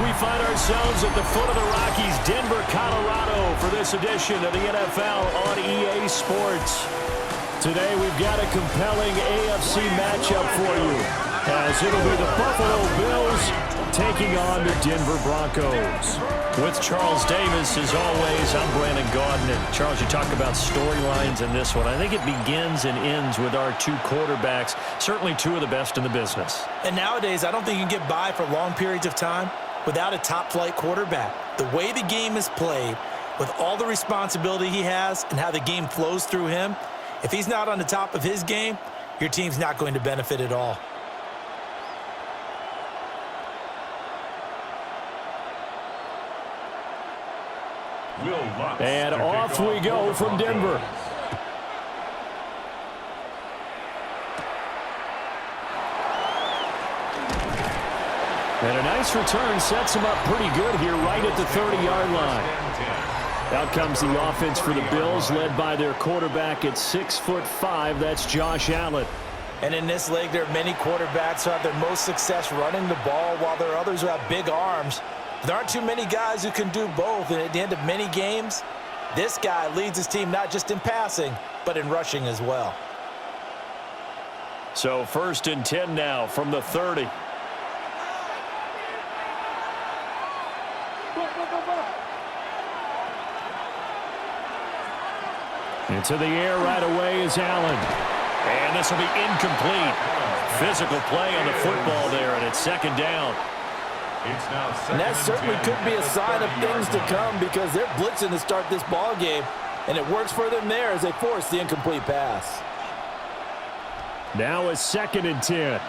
We find ourselves at the foot of the Rockies, Denver, Colorado, for this edition of the NFL on EA Sports. Today we've got a compelling AFC matchup for you, as it'll be the Buffalo Bills taking on the Denver Broncos. With Charles Davis, as always, I'm Brandon Gaudin. Charles, you talk about storylines in this one. I think it begins and ends with our two quarterbacks, certainly two of the best in the business. And nowadays, I don't think you can get by for long periods of time without a top-flight quarterback. The way the game is played, with all the responsibility he has and how the game flows through him, if he's not on the top of his game, your team's not going to benefit at all. And off we go from Denver. And a nice return sets him up pretty good here right at the 30-yard line. Out comes the offense for the Bills, led by their quarterback at 6'5". That's Josh Allen. And in this league, there are many quarterbacks who have their most success running the ball, while there are others who have big arms. There aren't too many guys who can do both, and at the end of many games, this guy leads his team not just in passing, but in rushing as well. So 1st and 10 now from the 30. Into the air right away is Allen. And this will be incomplete. Physical play on the football there, and it's 2nd down. And that certainly could be a sign of things to come, because they're blitzing to start this ball game, and it works for them there as they force the incomplete pass. Now a 2nd and 10.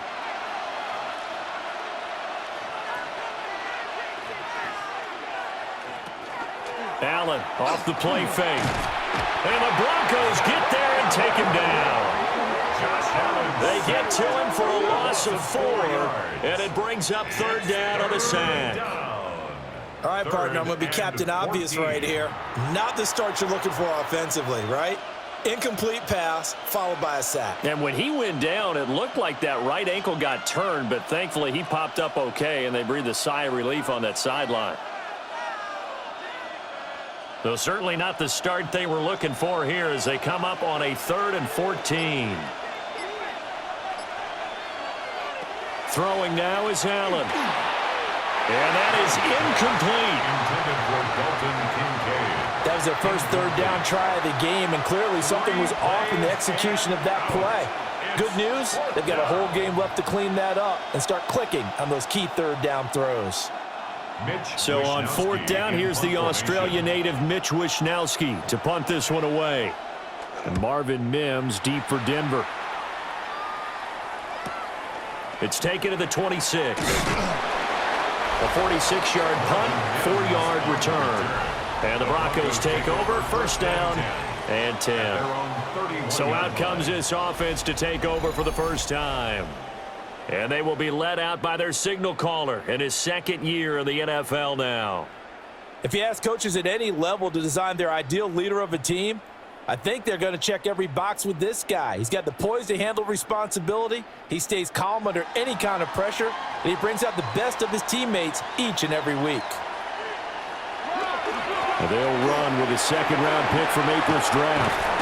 Allen off the play fake. And the Broncos get there and take him down. They get to him for a loss of 4, and it brings up 3rd down on the sack. All right, partner, I'm going to be Captain Obvious right here. Not the start you're looking for offensively, right? Incomplete pass, followed by a sack. And when he went down, it looked like that right ankle got turned, but thankfully he popped up okay, and they breathed a sigh of relief on that sideline. Though certainly not the start they were looking for here as they come up on a 3rd and 14. Throwing now is Allen. And that is incomplete. That was their first 3rd down try of the game, and clearly something was off in the execution of that play. Good news, they've got a whole game left to clean that up and start clicking on those key 3rd down throws. So on 4th down, here's the Australia native Mitch Wishnowsky to punt this one away. And Marvin Mims deep for Denver. It's taken to the 26. A 46-yard punt, 4-yard return. And the Broncos take over, 1st down and 10. So out comes this offense to take over for the first time. And they will be led out by their signal caller in his 2nd year in the NFL now. If you ask coaches at any level to design their ideal leader of a team, I think they're going to check every box with this guy. He's got the poise to handle responsibility. He stays calm under any kind of pressure, and he brings out the best of his teammates each and every week. They'll run with a 2nd-round pick from April's draft.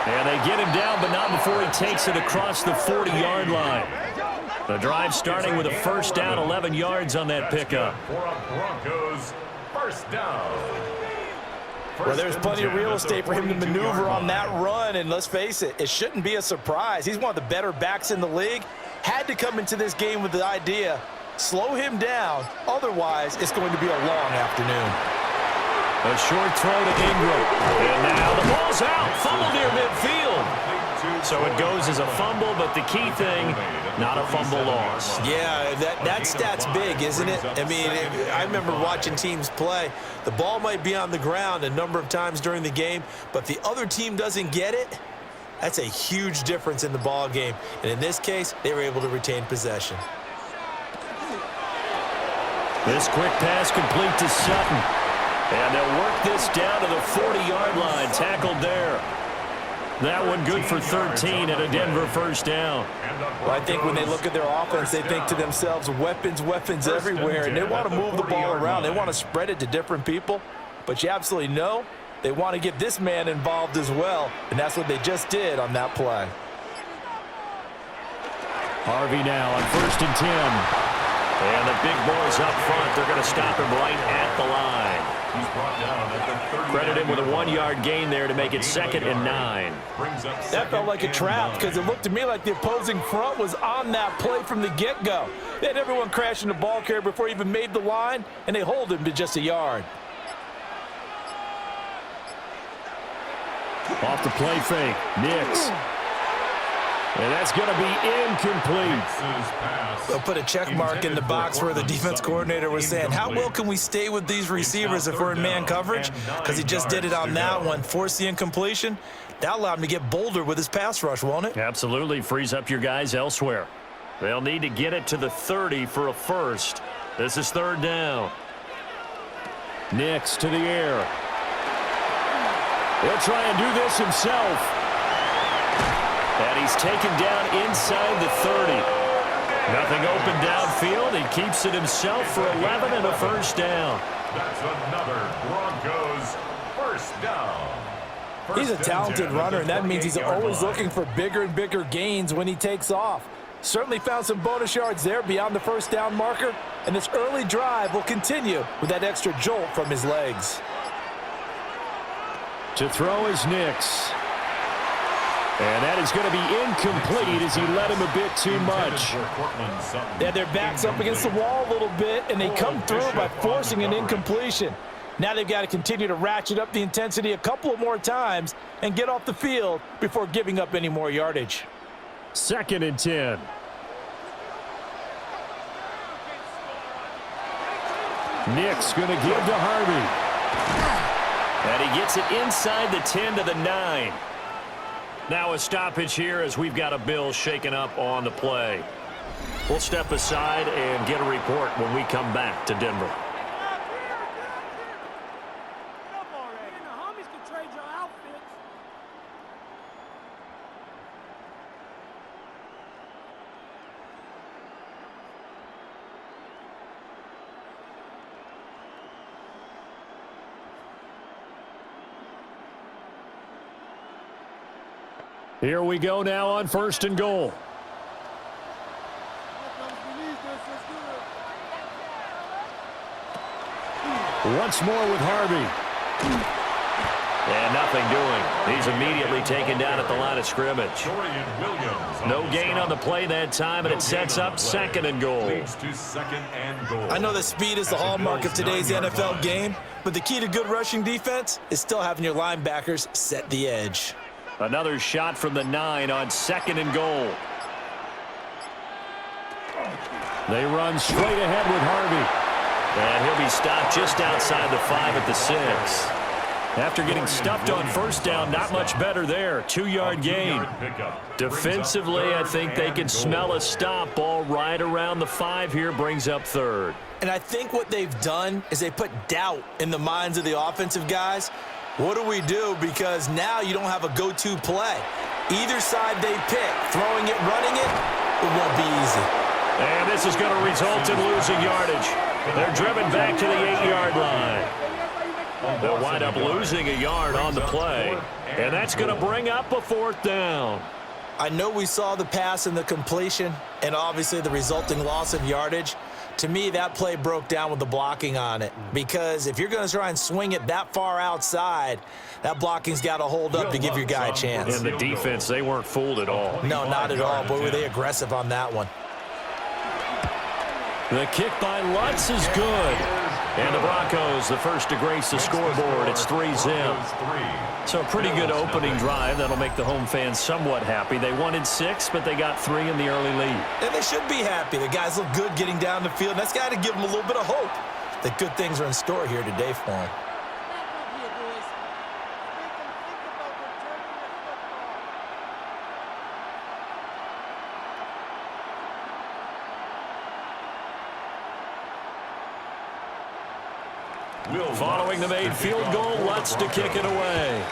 And they get him down, but not before he takes it across the 40-yard line. The drive starting with a 1st down, 11 yards on that pickup. Broncos, 1st down. Well, there's plenty of real estate for him to maneuver on that run, and let's face it, it shouldn't be a surprise. He's one of the better backs in the league. Had to come into this game with the idea, slow him down, otherwise it's going to be a long afternoon. A short throw to Ingram. And now the ball's out. Fumble near midfield. So it goes as a fumble, but the key thing, not a fumble loss. Yeah, that stat's big, isn't it? I mean, I remember watching teams play. The ball might be on the ground a number of times during the game, but if the other team doesn't get it, that's a huge difference in the ball game. And in this case, they were able to retain possession. This quick pass complete to Sutton. And they'll work this down to the 40-yard line, tackled there. That one good for 13 and a Denver first down. Well, I think when they look at their offense, they think to themselves, weapons, weapons everywhere, and they want to move the ball around. They want to spread it to different people, but you absolutely know they want to get this man involved as well, and that's what they just did on that play. Harvey now on 1st and 10. And the big boys up front, they're going to stop him right at the line. He's brought down at the 30. Credit him with a 1-yard gain there to make it 2nd and 9. That felt like a trap because it looked to me like the opposing front was on that play from the get-go. They had everyone crashing the ball carrier before he even made the line, and they hold him to just a yard. Off the play fake, Nix. And that's going to be incomplete. They'll put a check mark in the box where the defense coordinator was saying, how well can we stay with these receivers if we're in man coverage? Because he just did it on that one, forced the incompletion. That allowed him to get bolder with his pass rush, won't it? Absolutely, frees up your guys elsewhere. They'll need to get it to the 30 for a first. This is 3rd down. Nix to the air. He'll try and do this himself. And he's taken down inside the 30. Nothing open downfield. He keeps it himself for 11 and a first down. That's another Broncos first down. He's a talented runner, and that means he's always looking for bigger and bigger gains when he takes off. Certainly found some bonus yards there beyond the first down marker, and this early drive will continue with that extra jolt from his legs. To throw is Nix. And that is going to be incomplete as he led him a bit too much. Yeah, their backs up against the wall a little bit, and they come through by forcing an incompletion. Now they've got to continue to ratchet up the intensity a couple of more times and get off the field before giving up any more yardage. 2nd and 10. Nix going to give to Harvey. And he gets it inside the 10 to the 9. Now a stoppage here as we've got a Bill shaken up on the play. We'll step aside and get a report when we come back to Denver. Here we go now on 1st and goal. Once more with Harvey. And nothing doing. He's immediately taken down at the line of scrimmage. No gain on the play that time, and it sets up 2nd and goal. I know that speed is the hallmark of today's NFL game, but the key to good rushing defense is still having your linebackers set the edge. Another shot from the 9 on 2nd and goal. They run straight ahead with Harvey. And he'll be stopped just outside the 5 at the 6. After getting stuffed on first down, not much better there. 2-yard gain. Defensively, I think they can smell a stop. Ball right around the 5 here, brings up 3rd. And I think what they've done is they put doubt in the minds of the offensive guys. What do we do? Because now you don't have a go-to play. Either side they pick, throwing it, running it, it won't be easy. And this is going to result in losing yardage. They're driven back to the 8-yard line. They'll wind up losing a yard on the play. And that's going to bring up a 4th down. I know we saw the pass and the completion and obviously the resulting loss of yardage. To me, that play broke down with the blocking on it. Because if you're going to try and swing it that far outside, that blocking's got to hold up to give your guy a chance. And the defense, they weren't fooled at all. No, not at all. Boy, were they aggressive on that one. The kick by Lutz is good. And the Broncos, the first to grace the scoreboard. It's 3-zip. So a pretty good opening drive. That'll make the home fans somewhat happy. They wanted 6, but they got 3 in the early lead. And they should be happy. The guys look good getting down the field. That's got to give them a little bit of hope that good things are in store here today for them. Following the made field goal, Lutz to kick it away.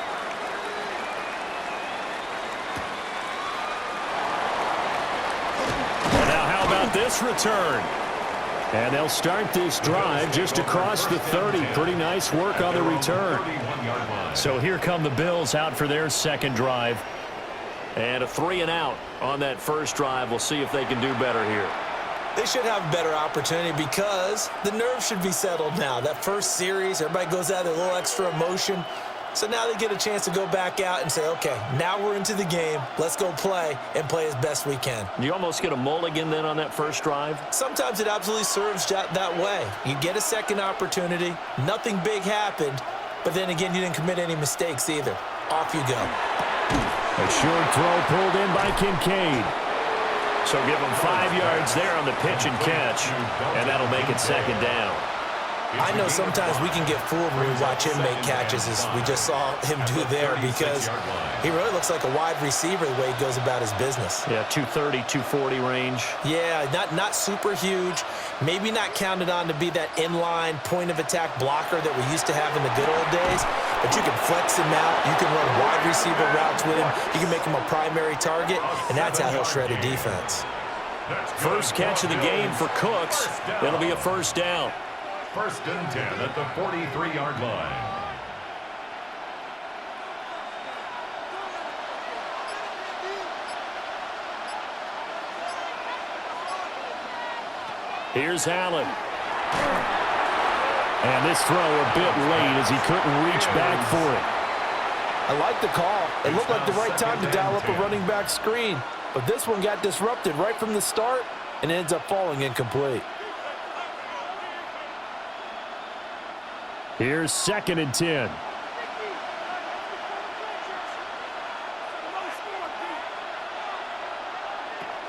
with this return. And they'll start this drive just across the 30. Pretty nice work on the return. So here come the Bills out for their second drive. And a 3-and-out on that first drive. We'll see if they can do better here. They should have a better opportunity because the nerves should be settled now. That first series, everybody goes out with a little extra emotion. So now they get a chance to go back out and say, okay, now we're into the game. Let's go play and play as best we can. You almost get a mulligan then on that first drive? Sometimes it absolutely serves that way. You get a second opportunity. Nothing big happened. But then again, you didn't commit any mistakes either. Off you go. A short throw pulled in by Kincaid. So give him 5 yards there on the pitch and catch. And that'll make it second down. I know sometimes we can get fooled when we watch him make catches, as we just saw him do there, because he really looks like a wide receiver the way he goes about his business. Yeah, 230, 240 range. Yeah, not super huge. Maybe not counted on to be that inline point-of-attack blocker that we used to have in the good old days, but you can flex him out. You can run wide receiver routes with him. You can make him a primary target, and that's how he'll shred a defense. First catch of the game for Cooks. It'll be a first down. 1st and 10 at the 43-yard line. Here's Allen. And this throw a bit late as he couldn't reach back for it. I like the call. It looked like the right time to dial up a running back screen. But this one got disrupted right from the start and ends up falling incomplete. Here's 2nd and 10.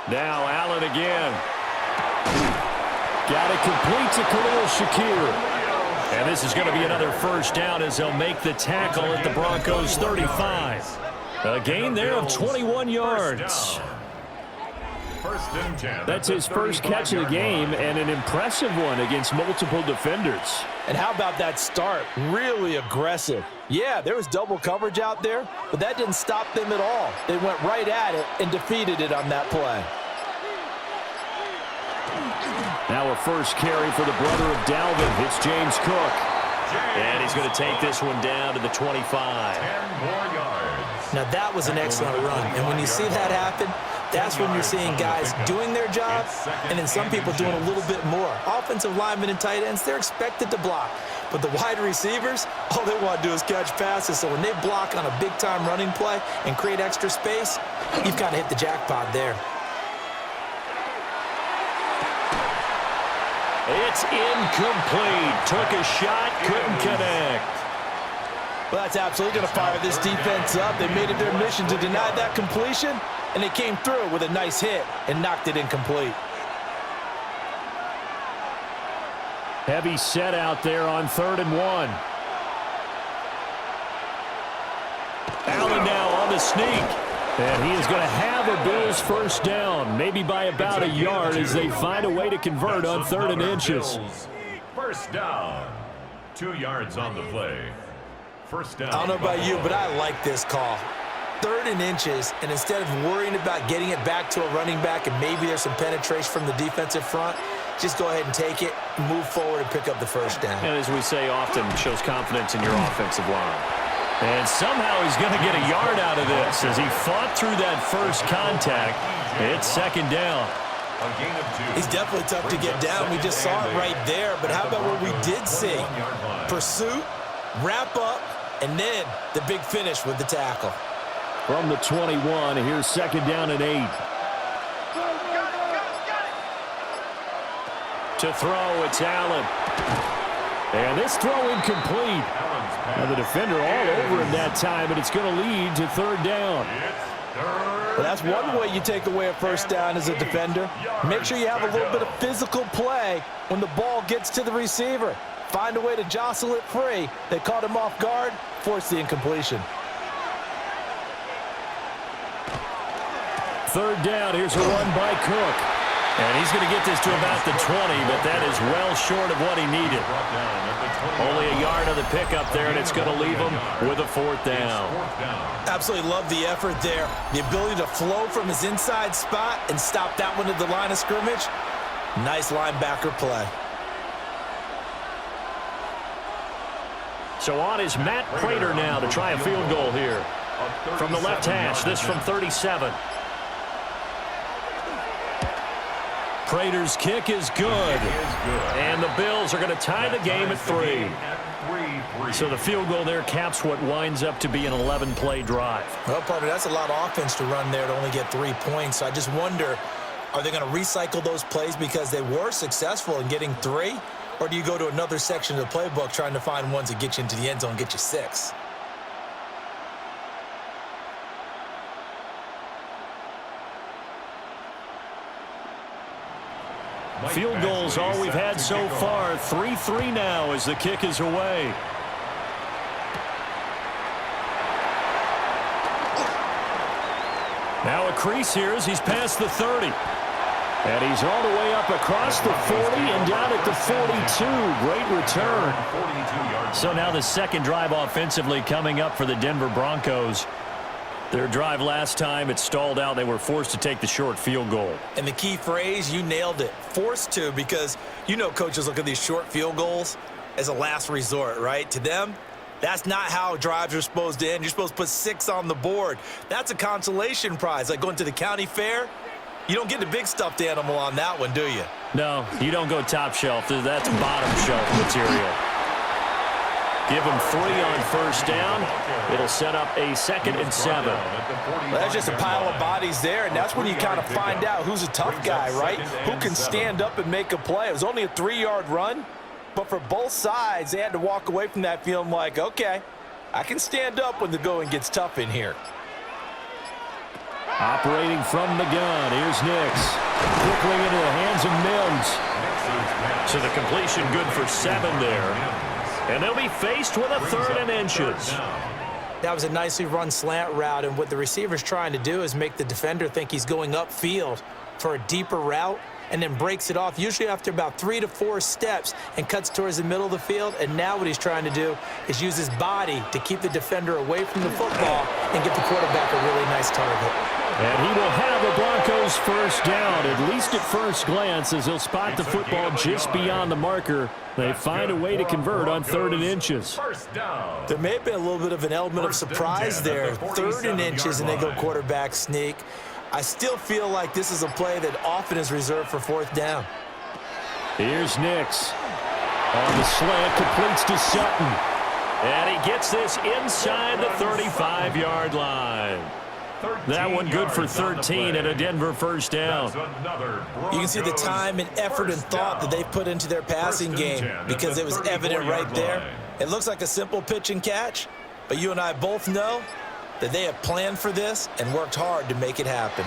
Now Allen again. Got it complete to Khalil Shakir. And this is going to be another first down as they'll make the tackle at the Broncos 35. A gain there of 21 yards. 1st and 10. That's his first catch of the game, and an impressive one against multiple defenders. And how about that start? Really aggressive. Yeah, there was double coverage out there, but that didn't stop them at all. They went right at it and defeated it on that play. Now a first carry for the brother of Dalvin. It's James Cook. And he's going to take this one down to the 25. 10 more yards. Now that was an excellent run, and when you see that happen, that's when you're seeing guys doing their job and then some people doing a little bit more. Offensive linemen and tight ends, they're expected to block. But the wide receivers, all they want to do is catch passes. So when they block on a big-time running play and create extra space, you've got to hit the jackpot there. It's incomplete. Took a shot, couldn't connect. Well, that's absolutely going to fire this defense up. They made it their mission to deny that completion, and they came through with a nice hit and knocked it incomplete. Heavy set out there on 3rd and 1. Allen now on the sneak. And he is going to have a Bills first down, maybe by about a yard as they find a way to convert on 3rd and inches. First down. 2 yards on the play. First down. I don't know about you, but I like this call. 3rd and inches, and instead of worrying about getting it back to a running back and maybe there's some penetration from the defensive front, just go ahead and take it, move forward, and pick up the first down. And as we say often, shows confidence in your offensive line. And somehow he's going to get a yard out of this as he fought through that first contact. It's 2nd down. A gain of 2. He's definitely tough to get down. We just saw it right there. But how about what we did see? Pursuit, wrap up, and then the big finish with the tackle. From the 21, here's 2nd down and 8. To throw, it's Allen. And this throw incomplete. And the defender all over him that time, and it's going to lead to 3rd down. Well, that's one way you take away a first down as a defender. Make sure you have a little bit of physical play when the ball gets to the receiver. Find a way to jostle it free. They caught him off guard, forced the incompletion. 3rd down, here's a run by Cook. And he's going to get this to about the 20, but that is well short of what he needed. Only a yard of the pickup there, and it's going to leave him with a 4th down. Absolutely love the effort there. The ability to flow from his inside spot and stop that one at the line of scrimmage. Nice linebacker play. So on is Matt Prater now to try a field goal here. From the left hash, this from 37. Prater's kick is good. And the Bills are going to tie the game at 3. So the field goal there caps what winds up to be an 11-play drive. Well, partner, that's a lot of offense to run there to only get 3 points. So I just wonder, are they going to recycle those plays because they were successful in getting 3? Or do you go to another section of the playbook trying to find ones that get you into the end zone and get you 6? Field goals all we've had so far. 3-3 now as the kick is away. Now a crease here as he's past the 30. And he's all the way up across the 40 and down at the 42. Great return. So now the second drive offensively coming up for the Denver Broncos. Their drive last time, it stalled out. They were forced to take the short field goal. And the key phrase, you nailed it. Forced to, because you know coaches look at these short field goals as a last resort, right? To them, that's not how drives are supposed to end. You're supposed to put 6 on the board. That's a consolation prize. Like going to the county fair, you don't get the big stuffed animal on that one, do you? No, you don't go top shelf. That's bottom shelf material. Give them 3 on first down. It'll set up a 2nd and 7. Well, that's just a pile of bodies there, and that's when you kind of find out who's a tough guy, right? Who can stand up and make a play. It was only a 3-yard run, but for both sides, they had to walk away from that feeling like, okay, I can stand up when the going gets tough in here. Operating from the gun, here's Nix. Quickly into the hands of Mims. So the completion good for 7 there. And they'll be faced with a 3rd and inches. That was a nicely run slant route, and what the receiver's trying to do is make the defender think he's going upfield for a deeper route and then breaks it off, usually after about 3 to 4 steps, and cuts towards the middle of the field. And now what he's trying to do is use his body to keep the defender away from the football and get the quarterback a really nice target. And he will have the Broncos first down, at least at first glance, as he'll spot the football just beyond the marker. They find a way to convert on 3rd and inches. There may have been a little bit of an element of surprise there. 3rd and inches, and they go quarterback sneak. I still feel like this is a play that often is reserved for 4th down. Here's Nix. On the slant, completes to Sutton. And he gets this inside the 35-yard line. That one good for 13 and a Denver first down. You can see the time and effort and thought that they put into their passing game because it was evident right there. It looks like a simple pitch and catch, but you and I both know that they have planned for this and worked hard to make it happen.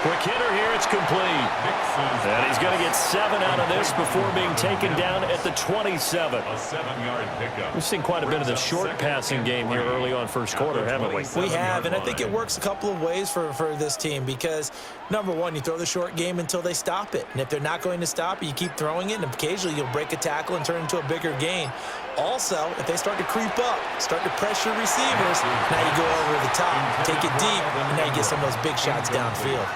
Quick hitter here, it's complete. And he's going to get 7 out of this before being taken down at the 27. A 7-yard pickup. We've seen quite a bit of the short passing game here early on first quarter, haven't we? We have, and I think it works a couple of ways for this team because, number one, you throw the short game until they stop it. And if they're not going to stop it, you keep throwing it, and occasionally you'll break a tackle and turn it into a bigger gain. Also, if they start to creep up, start to pressure receivers, now you go over the top, take it deep, and now you get some of those big shots downfield.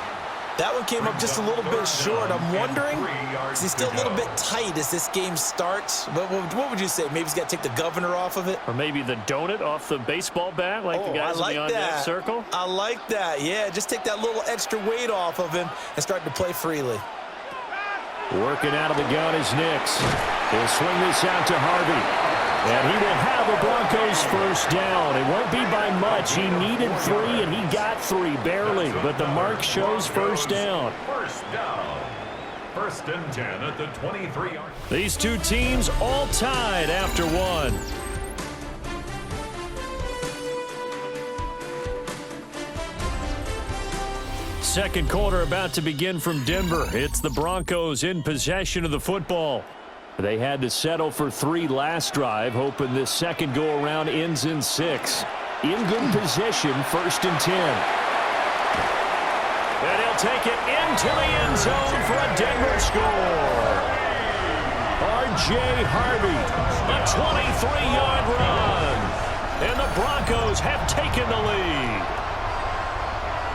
That one came up just a little bit short. I'm wondering, is he still a little bit tight as this game starts? What would you say? Maybe he's got to take the governor off of it? Or maybe the donut off the baseball bat like the guys in the on-deck circle? I like that. Yeah, just take that little extra weight off of him and start to play freely. Working out of the gun is Nix. He'll swing this out to Harvey. And he will have a Broncos first down. It won't be by much. He needed 3, and he got 3, barely. But the mark shows first down. First down. 1st and 10 at the 23-yard. These two teams all tied after 1. Second quarter about to begin from Denver. It's the Broncos in possession of the football. They had to settle for 3 last drive, hoping this second go-around ends in 6. In good position, 1st and 10. And he'll take it into the end zone for a Denver score. R.J. Harvey, a 23-yard run. And the Broncos have taken the lead.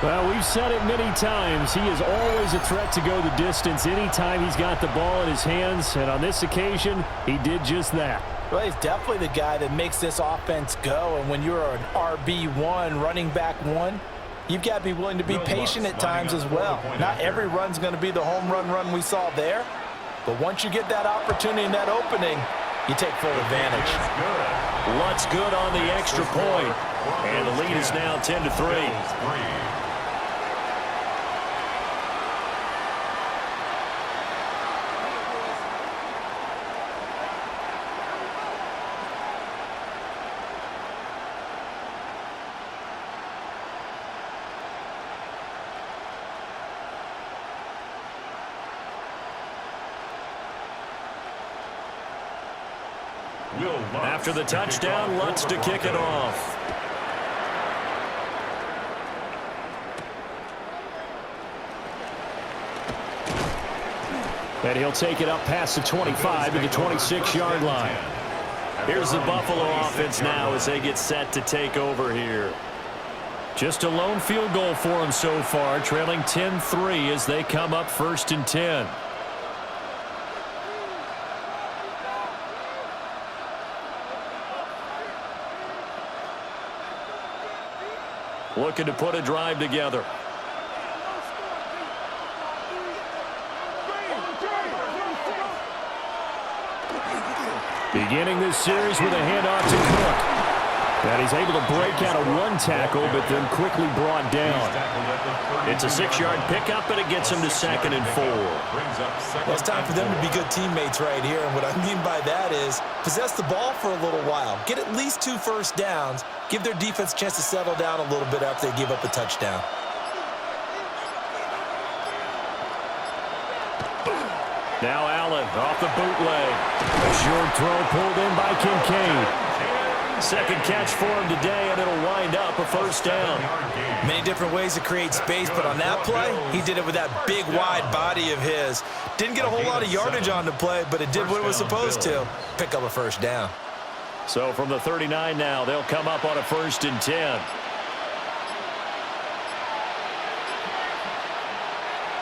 Well, we've said it many times. He is always a threat to go the distance anytime he's got the ball in his hands. And on this occasion, he did just that. Well, he's definitely the guy that makes this offense go. And when you're an RB1, running back one, you've got to be willing to be patient at times as well. Not every run's going to be the home run we saw there. But once you get that opportunity and that opening, you take full advantage. Lutz good on the extra point. And the lead is now 10-3. After the touchdown, Lutz to kick it off. And he'll take it up past the 25 to the 26-yard line. Here's the Buffalo offense now as they get set to take over here. Just a lone field goal for them so far, trailing 10-3 as they come up 1st and 10. Looking to put a drive together. Beginning this series with a handoff to Cook. And he's able to break out of one tackle, but then quickly brought down. It's a 6-yard pickup, and it gets him to 2nd and 4. Well, it's time for them to be good teammates right here. And what I mean by that is possess the ball for a little while. Get at least 2 first downs. Give their defense a chance to settle down a little bit after they give up a touchdown. Now Allen off the bootleg. A short throw pulled in by Kincaid. Second catch for him today, and it'll wind up a 1st down. Many different ways to create space, but on that play, he did it with that big, wide body of his. Didn't get a whole lot of yardage on the play, but it did what it was supposed to. Pick up a 1st down. So from the 39 now, they'll come up on a 1st and 10.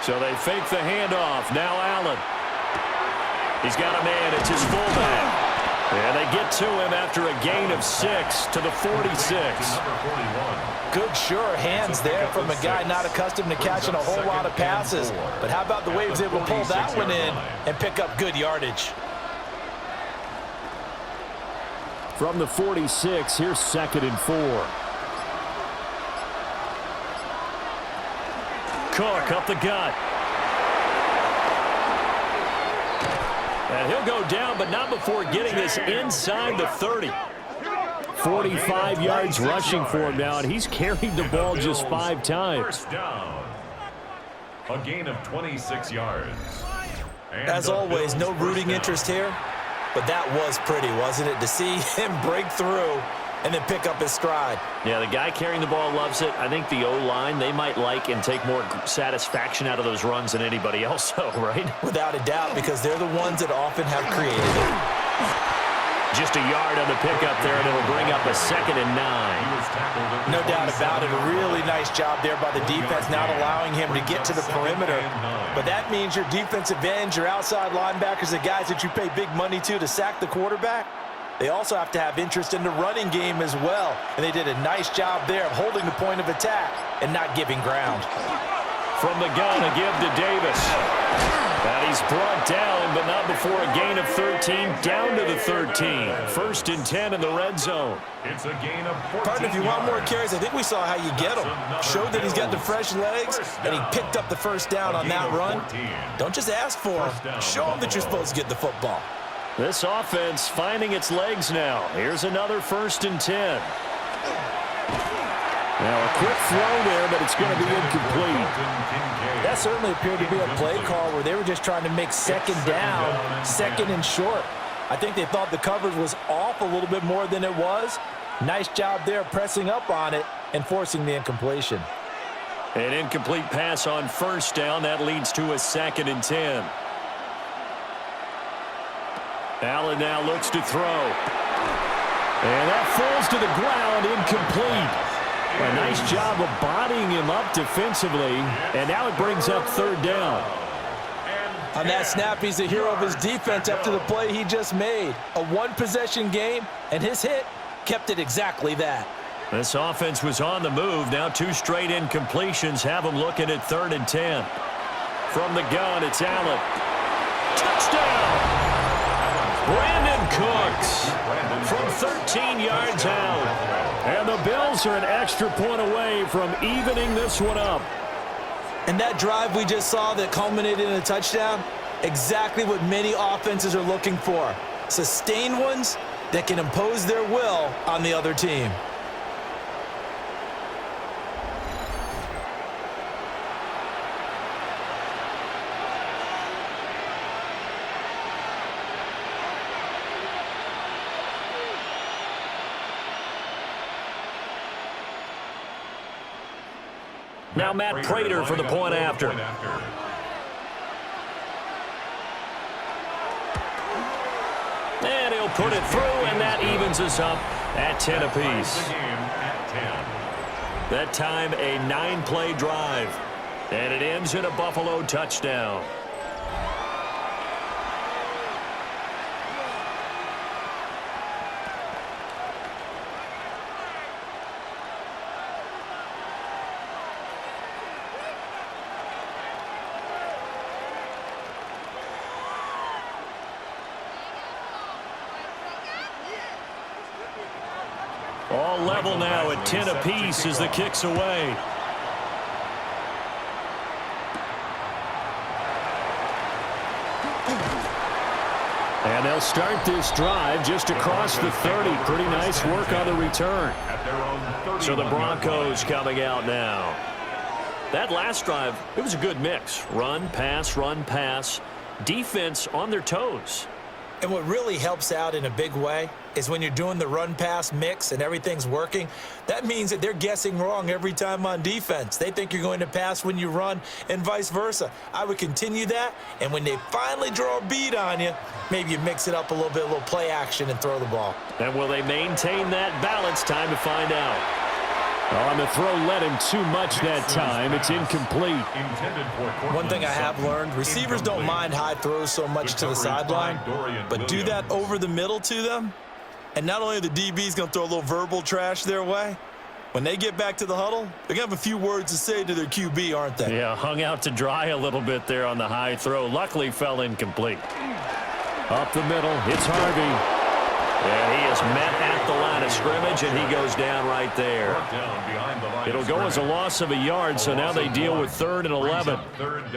So they fake the handoff. Now Allen. He's got a man. It's his fullback. And they get to him after a gain of 6 to the 46. Good, sure hands there from a guy not accustomed to catching a whole lot of passes. But how about the way he was able to pull that one in and pick up good yardage? From the 46, here's 2nd and 4. Cook up the gut. And he'll go down, but not before getting this inside the 30. 45 yards rushing for him now, and he's carried the ball just 5 times. 1st down. A gain of 26 yards. As always, no rooting interest here, but that was pretty, wasn't it? To see him break through and then pick up his stride. Yeah, the guy carrying the ball loves it. I think the O-line, they might like and take more satisfaction out of those runs than anybody else, though, right? Without a doubt, because they're the ones that often have created it. Just a yard on the pickup there, and it'll bring up a 2nd and 9. No doubt about it. A really nice job there by the defense, not allowing him to get to the perimeter. But that means your defensive ends, your outside linebackers, the guys that you pay big money to sack the quarterback, they also have to have interest in the running game as well. And they did a nice job there of holding the point of attack and not giving ground. From the gun, a give to Davis. And he's brought down, but not before a gain of 13, down to the 13. 1st and 10 in the red zone. It's a gain of 14 Partner, if you want more carries, I think we saw how you get them. Showed that he's got the fresh legs, and he picked up the 1st down on that run. Don't just ask for him. Show him that you're supposed to get the football. This offense finding its legs now. Here's another 1st and 10. Now a quick throw there, but it's going to be incomplete. That certainly appeared to be a play call where they were just trying to make 2nd down, 2nd and short. I think they thought the coverage was off a little bit more than it was. Nice job there pressing up on it and forcing the incompletion. An incomplete pass on 1st down. That leads to a 2nd and 10. Allen now looks to throw. And that falls to the ground, incomplete. A nice job of bodying him up defensively, and now it brings up third down. On that snap, he's the hero of his defense after the play he just made. A one-possession game, and his hit kept it exactly that. This offense was on the move. Now 2 straight incompletions have them looking at 3rd and 10. From the gun, it's Allen. Touchdown! Brandon Cooks from 13 yards out. And the Bills are an extra point away from evening this one up. And that drive we just saw that culminated in a touchdown, exactly what many offenses are looking for. Sustained ones that can impose their will on the other team. Now Matt Prater for the point after. And he'll put it through, and that evens us up at 10 apiece. That time a 9-play drive, and it ends in a Buffalo touchdown. All level now at 10 apiece as the kick's away. And they'll start this drive just across the 30. Pretty nice work on the return. So the Broncos coming out now. That last drive, it was a good mix. Run, pass, defense on their toes. And what really helps out in a big way is when you're doing the run-pass mix and everything's working, that means that they're guessing wrong every time on defense. They think you're going to pass when you run and vice versa. I would continue that, and when they finally draw a bead on you, maybe you mix it up a little bit, play action and throw the ball. And will they maintain that balance? Time to find out. On the throw, led him too much that time. It's incomplete. One thing I have learned, receivers don't mind high throws so much to the sideline, but do that over the middle to them, and not only are the DBs going to throw a little verbal trash their way, when they get back to the huddle, they're going to have a few words to say to their QB, aren't they? Yeah, hung out to dry a little bit there on the high throw. Luckily, fell incomplete. Up the middle, it's Harvey. And he is met at the line of scrimmage, and he goes down right there. It'll go as a loss of a yard, so now they deal with 3rd and 11.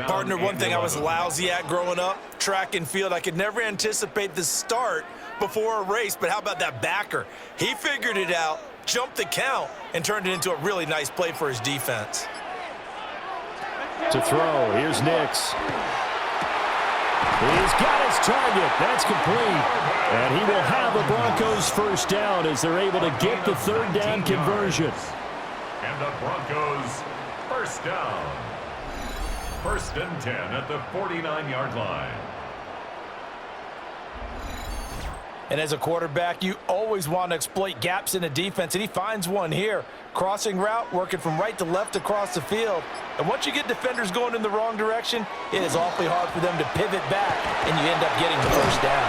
Partner, one thing I was lousy at growing up, track and field, I could never anticipate the start before a race, but how about that backer? He figured it out, jumped the count, and turned it into a really nice play for his defense. To throw, here's Nix. He's got his target. That's complete. And he will have a Broncos first down as they're able to get the 3rd down conversion. And the Broncos first down. 1st and 10 at the 49-yard line. And as a quarterback, you always want to exploit gaps in a defense, and he finds one here. Crossing route, working from right to left across the field. And once you get defenders going in the wrong direction, it is awfully hard for them to pivot back, and you end up getting the first down.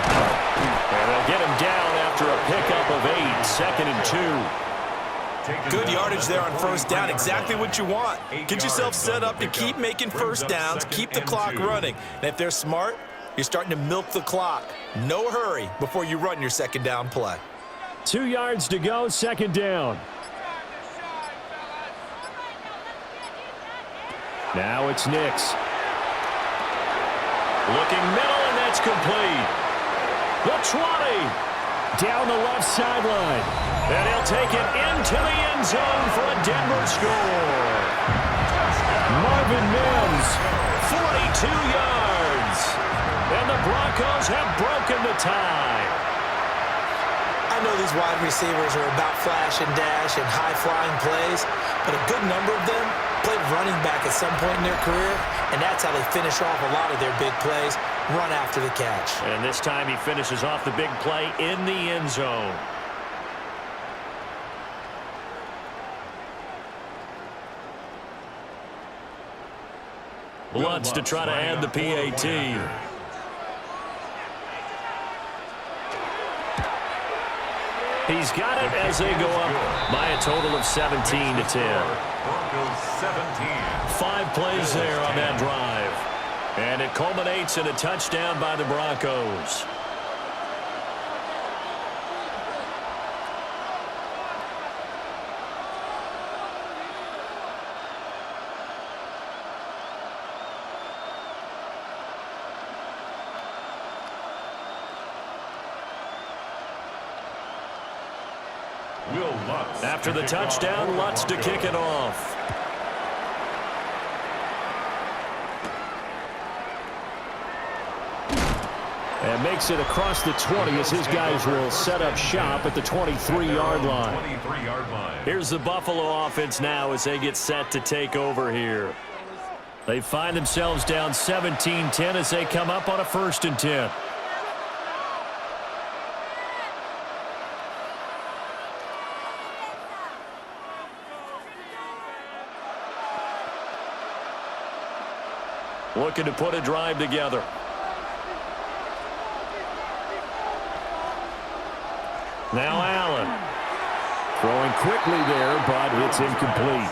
And they'll get him down after a pickup of 8, 2nd and 2. Good yardage there on first down, exactly what you want. Get yourself set up to keep making first downs, keep the clock running. And if they're smart, you're starting to milk the clock. No hurry before you run your 2nd down play. 2 yards to go, 2nd down. Now it's Nix. Looking middle, and that's complete. The 20. Down the left sideline. And he'll take it into the end zone for a Denver score. Marvin Mims, 42 yards. And the Broncos have broken the tie. I know these wide receivers are about flash and dash and high-flying plays, but a good number of them played running back at some point in their career, and that's how they finish off a lot of their big plays, run after the catch. And this time he finishes off the big play in the end zone. Lutz to try to add the PAT. He's got it as they go up by a total of 17 to 10. Broncos 17. 5 plays there on that drive. And it culminates in a touchdown by the Broncos. After the touchdown, Lutz to kick it off. And makes it across the 20 as his guys will set up shop at the 23-yard line. Here's the Buffalo offense now as they get set to take over here. They find themselves down 17-10 as they come up on a 1st and 10. Looking to put a drive together. Now Allen. Throwing quickly there, but it's incomplete.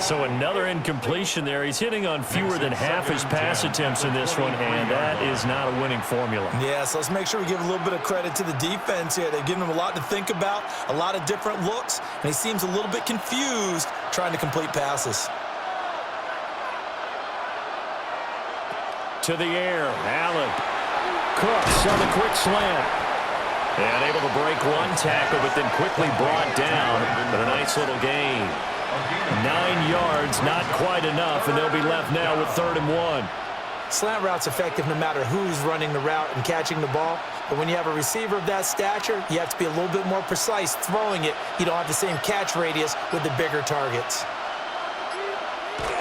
So another incompletion there. He's hitting on fewer than half his pass attempts in this one, and that is not a winning formula. Yeah, so let's make sure we give a little bit of credit to the defense here. They've given him a lot to think about, a lot of different looks, and he seems a little bit confused trying to complete passes. To the air, Allen. Cooks on the quick slant. And able to break one tackle, but then quickly brought down. But a nice little gain. 9 yards, not quite enough, and they'll be left now with 3rd and 1. Slant route's effective no matter who's running the route and catching the ball. But when you have a receiver of that stature, you have to be a little bit more precise throwing it. You don't have the same catch radius with the bigger targets.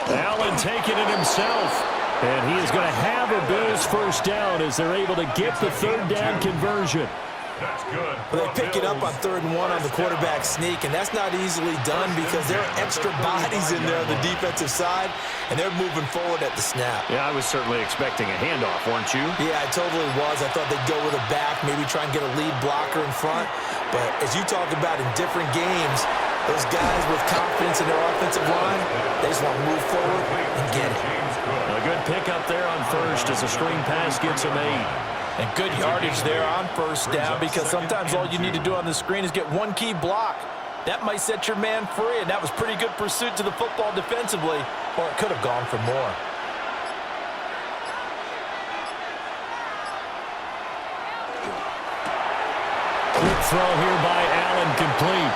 Allen taking it himself. And he is going to have a Bills 1st down as they're able to get the 3rd down conversion. That's good. Well, they pick it up on 3rd and 1 on the quarterback sneak, and that's not easily done because there are extra bodies in there on the defensive side, and they're moving forward at the snap. Yeah, I was certainly expecting a handoff, weren't you? Yeah, I totally was. I thought they'd go with a back, maybe try and get a lead blocker in front. But as you talk about in different games, those guys with confidence in their offensive line, they just want to move forward and get it. A good pickup there on 1st as a screen pass gets a made. And good yardage there on 1st down because sometimes all you need to do on the screen is get one key block. That might set your man free, and that was pretty good pursuit to the football defensively, or it could have gone for more. Quick throw here by Allen, complete.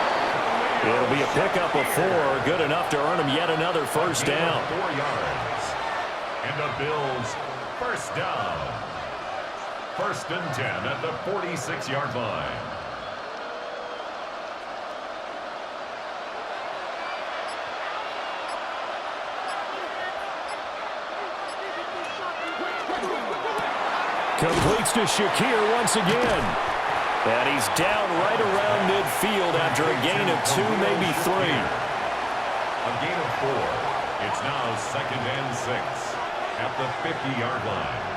It'll be a pickup of 4, good enough to earn him yet another 1st down. 4 yards. And the Bills 1st down. 1st and 10 at the 46-yard line. Completes to Shakir once again. And he's down right around midfield after a gain of 2, maybe 3. A gain of 4. It's now 2nd and 6 at the 50-yard line.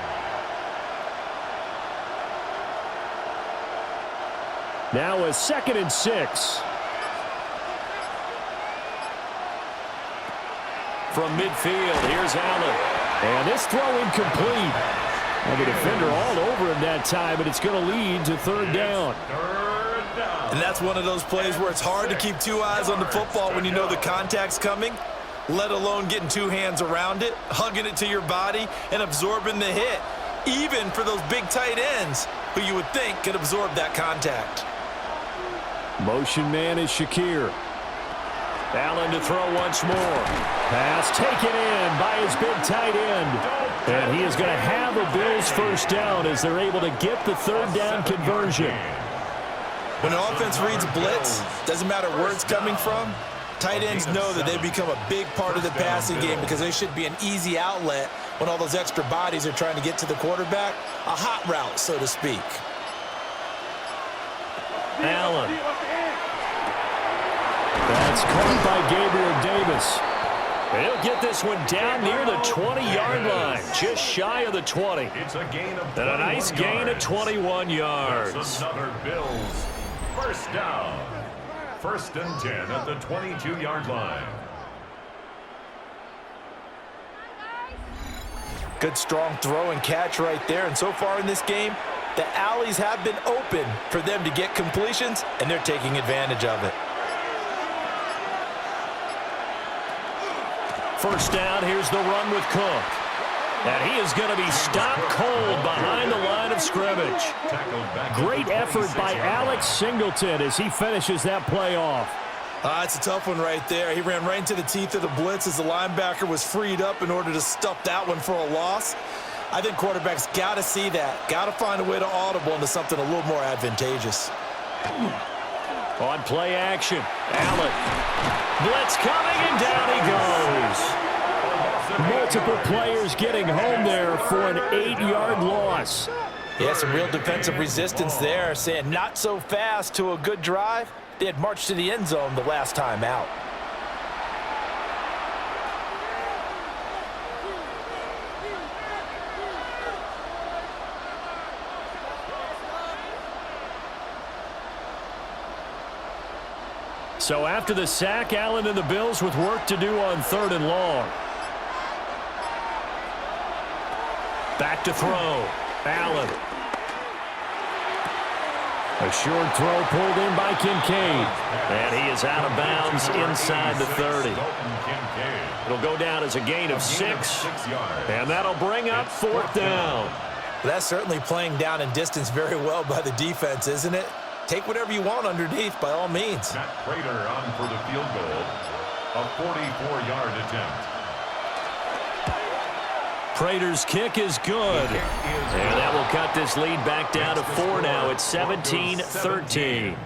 Now a 2nd and 6. From midfield, here's Allen. And this throw incomplete. And the defender all over him that time, but it's going to lead to 3rd down. And that's one of those plays where it's hard to keep 2 eyes on the football when you know the contact's coming, let alone getting 2 hands around it, hugging it to your body, and absorbing the hit, even for those big tight ends who you would think could absorb that contact. Motion man is Shakir. Allen to throw once more. Pass taken in by his big tight end. And he is going to have a Bills 1st down as they're able to get the 3rd down conversion. When an offense reads blitz, doesn't matter where it's coming from, tight ends know that they become a big part of the passing game because they should be an easy outlet when all those extra bodies are trying to get to the quarterback. A hot route, so to speak. Allen. That's caught by Gabriel Davis. He'll get this one down near the 20-yard line, just shy of the 20. It's a gain of 21 and a nice gain of 21 yards. That's another Bills first down. 1st and 10 at the 22-yard line. Good strong throw and catch right there. And so far in this game, the alleys have been open for them to get completions, and they're taking advantage of it. First down, here's the run with Cook. And he is going to be stopped cold behind the line of scrimmage. Great effort by Alex Singleton as he finishes that play off. It's a tough one right there. He ran right into the teeth of the blitz as the linebacker was freed up in order to stuff that one for a loss. I think quarterbacks got to see that. Got to find a way to audible into something a little more advantageous. On play action, Allen. Blitz coming, and down he goes. Multiple players getting home there for an 8-yard loss. Yeah, some real defensive resistance there, saying not so fast to a good drive. They had marched to the end zone the last time out. So after the sack, Allen and the Bills with work to do on 3rd and long. Back to throw. Allen. A short throw pulled in by Kincaid. And he is out of bounds inside the 30. It'll go down as a gain of 6. And that'll bring up 4th down. That's certainly playing down in distance very well by the defense, isn't it? Take whatever you want underneath, by all means. Matt Prater on for the field goal. A 44-yard attempt. Prater's kick is good. And that will cut this lead back down to 4 now. It's 17-13.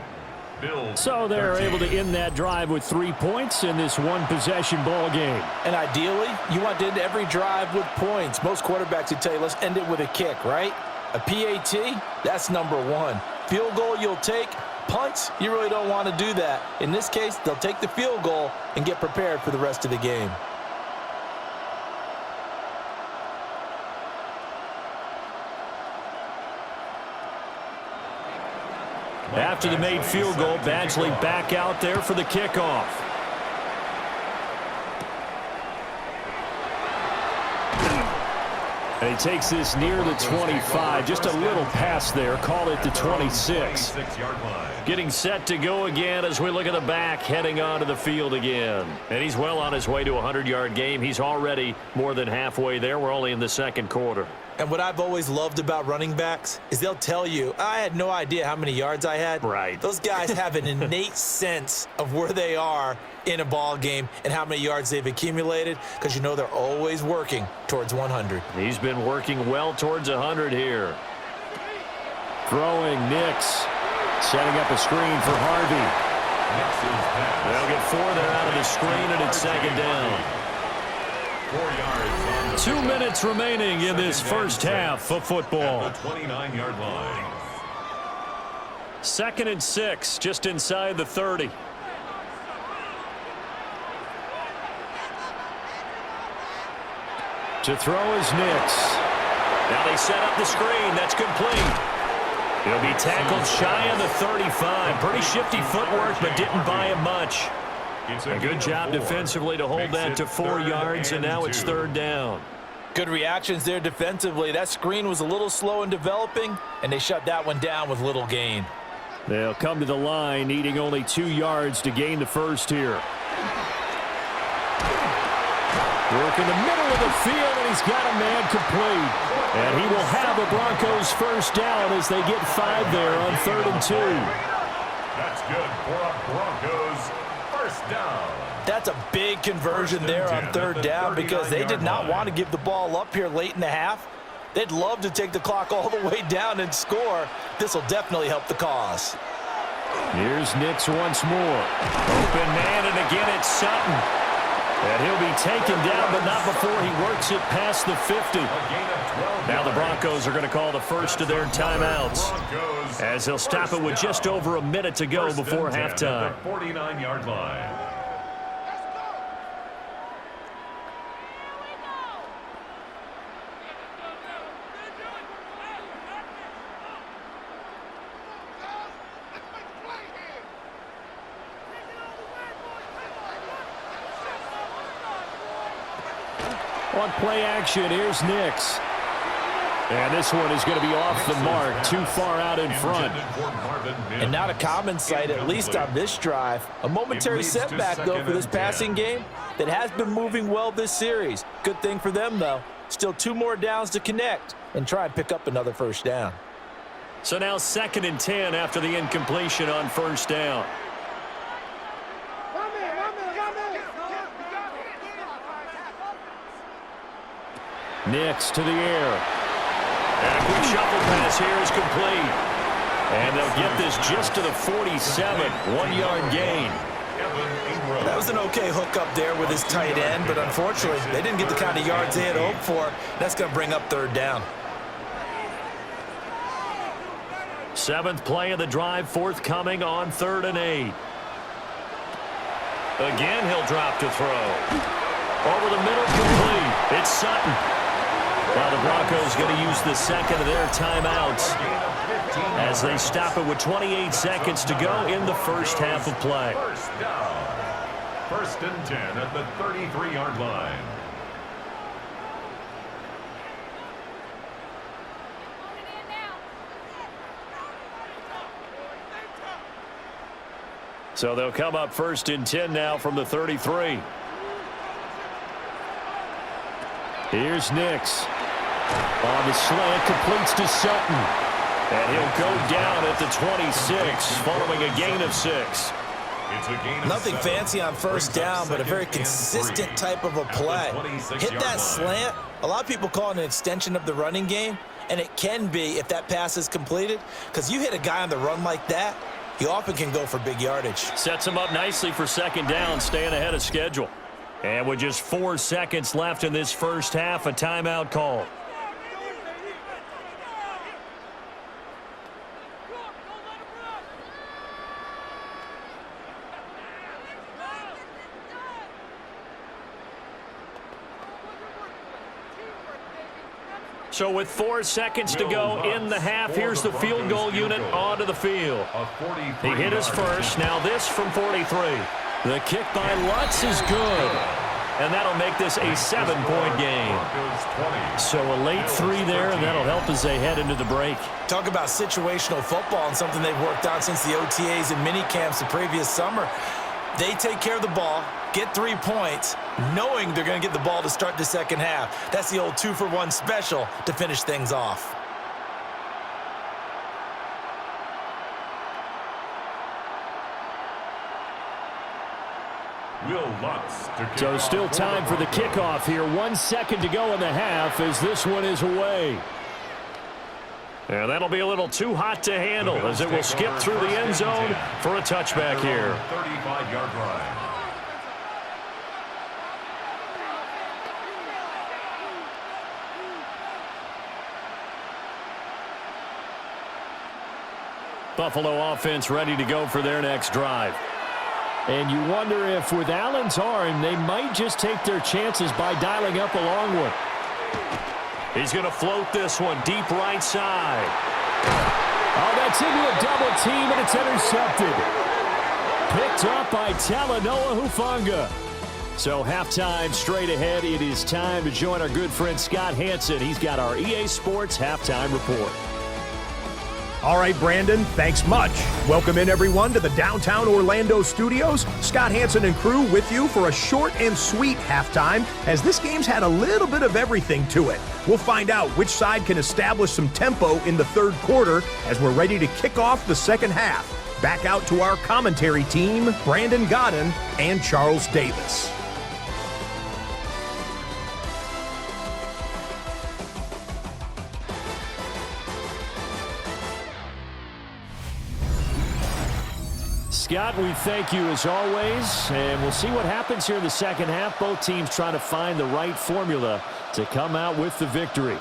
So they're able to end that drive with 3 points in this one-possession ball game. And ideally, you want to end every drive with points. Most quarterbacks would tell you, let's end it with a kick, right? A PAT, that's number 1. Field goal you'll take. Punts, you really don't want to do that. In this case, they'll take the field goal and get prepared for the rest of the game. After the made field goal, Badgley back out there for the kickoff. And he takes this near the 25. Just a little pass there. Call it the 26. Getting set to go again as we look at the back heading onto the field again. And he's well on his way to a 100-yard game. He's already more than halfway there. We're only in the 2nd quarter. And what I've always loved about running backs is they'll tell you, I had no idea how many yards I had. Right. Those guys have an innate sense of where they are in a ball game and how many yards they've accumulated, because you know they're always working towards 100. He's been working well towards 100 here. Throwing, Nix. Setting up a screen for Harvey. They'll get 4 there out of the screen, and it's 2nd down. 4 yards. 2 minutes remaining in this first half of football. At the 29-yard line. 2nd and 6, just inside the 30. To throw is Nix. Now they set up the screen. That's complete. He'll be tackled shy of the 35. Pretty shifty footwork, but didn't buy him much. A good job defensively to hold that to 4 yards, and now it's 3rd down. Good reactions there defensively. That screen was a little slow in developing, and they shut that one down with little gain. They'll come to the line, needing only 2 yards to gain the first here. Work in the middle of the field, and he's got a man complete. And he will have the Broncos first down as they get 5 there on 3rd and 2. That's good for a Broncos first down. That's a big conversion there on 3rd down, because they did not want to give the ball up here late in the half. They'd love to take the clock all the way down and score. This will definitely help the cause. Here's Nix once more. Open man, and again it's Sutton. And he'll be taken down, but not before he works it past the 50. Now the Broncos are going to call the first of their timeouts, as they'll stop it with just over a minute to go before halftime. 49-yard line. On play action, here's Nix. And this one is going to be off the mark, too far out in front. And not a common sight, at least on this drive. A momentary setback, though, for this passing game that has been moving well this series. Good thing for them, though. Still 2 more downs to connect and try and pick up another first down. So now 2nd and 10 after the incompletion on first down. Nix to the air. And a quick shuffle pass here is complete. And they'll get this just to the 47, 1-yard gain. That was an okay hookup there with his tight end, but unfortunately, they didn't get the kind of yards they had hoped for. That's going to bring up 3rd down. 7th play of the drive, forthcoming on 3rd and 8. Again, he'll drop to throw. Over the middle, complete. It's Sutton. Now the Broncos going to use the 2nd of their timeouts as they stop it with 28 seconds to go in the first half of play. 1st and 10 at the 33-yard line. So they'll come up 1st and 10 now from the 33. Here's Nix. On the slant, completes to Sutton. And he'll go down at the 26, following a gain of 6. Nothing fancy on first down, but a very consistent type of a play. Hit that slant. A lot of people call it an extension of the running game, and it can be if that pass is completed, because you hit a guy on the run like that, you often can go for big yardage. Sets him up nicely for 2nd down, staying ahead of schedule. And with just 4 seconds left in this first half, a timeout call. So with 4 seconds to go in the half, here's the field goal unit onto the field. He hit his first. Now this from 43. The kick by Lutz is good. And that'll make this a 7-point game. So a late 3 there, and that'll help as they head into the break. Talk about situational football and something they've worked on since the OTAs and mini camps the previous summer. They take care of the ball, get 3 points, knowing they're going to get the ball to start the second half. That's the old 2-for-1 special to finish things off. So still time for the kickoff here. 1 second to go in the half as this one is away. And that'll be a little too hot to handle as it will skip through the end zone for a touchback here. 35-yard line. Buffalo offense ready to go for their next drive. And you wonder if with Allen's arm, they might just take their chances by dialing up a long one. He's going to float this one deep right side. Oh, that's into a double team, and it's intercepted. Picked up by Talanoa Hufanga. So halftime straight ahead. It is time to join our good friend Scott Hanson. He's got our EA Sports halftime report. All right, Brandon, thanks much. Welcome in, everyone, to the downtown Orlando studios. Scott Hanson and crew with you for a short and sweet halftime, as this game's had a little bit of everything to it. We'll find out which side can establish some tempo in the third quarter as we're ready to kick off the second half. Back out to our commentary team, Brandon Godden and Charles Davis. Scott, we thank you as always, and we'll see what happens here in the second half. Both teams trying to find the right formula to come out with the victory.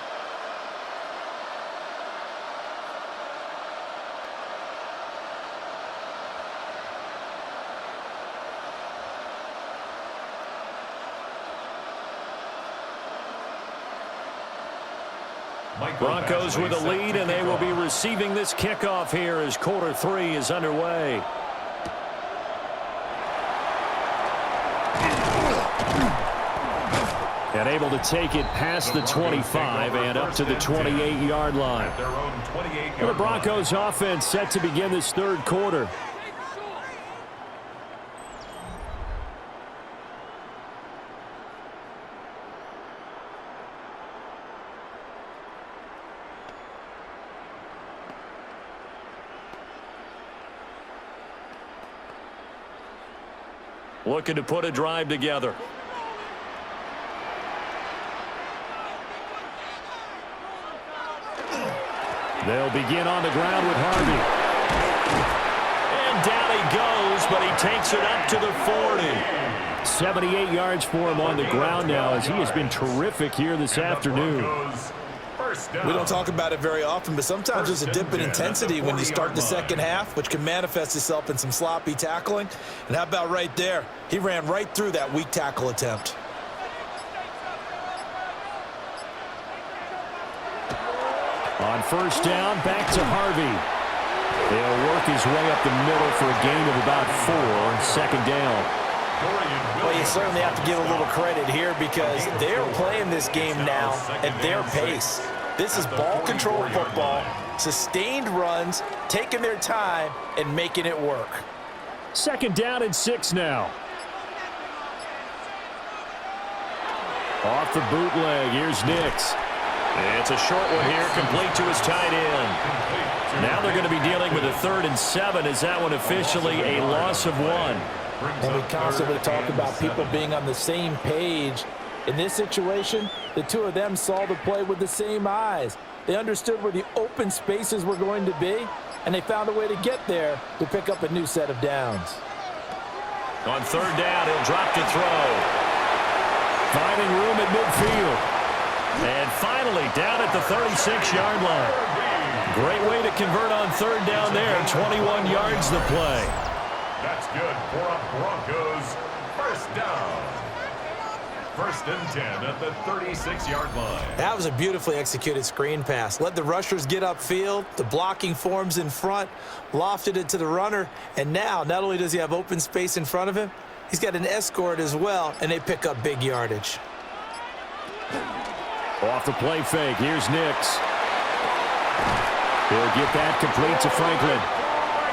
Broncos with a lead, and they will be receiving this kickoff here as quarter 3 is underway. And able to take it past the 25 and up to the 28-yard line. The Broncos offense set to begin this third quarter. Looking to put a drive together. They'll begin on the ground with Harvey. And down he goes, but he takes it up to the 40. 78 yards for him on the ground now, as he has been terrific here this afternoon. We don't talk about it very often, but sometimes there's a dip in intensity when you start the second half, which can manifest itself in some sloppy tackling. And how about right there? He ran right through that weak tackle attempt. On first down, back to Harvey. He'll work his way up the middle for a gain of about 4, second down. Well, you certainly have to give a little credit here because they're playing this game now at their pace. This is ball control football, sustained runs, taking their time, and making it work. Second down and 6 now. Off the bootleg, here's Nix. It's a short one here, complete to his tight end. Now they're going to be dealing with a 3rd and 7. Is that one officially a loss of 1? And we constantly talk about people being on the same page. In this situation, the two of them saw the play with the same eyes. They understood where the open spaces were going to be, and they found a way to get there to pick up a new set of downs. On 3rd down, he'll drop to throw. Finding room at midfield. And finally, down at the 36-yard line. Great way to convert on 3rd down there. 21 yards the play. That's good for a Broncos first down. 1st and 10 at the 36-yard line. That was a beautifully executed screen pass. Let the rushers get upfield. The blocking forms in front. Lofted it to the runner. And now, not only does he have open space in front of him, he's got an escort as well, and they pick up big yardage. Off the play fake, here's Nix. He'll get that complete to Franklin.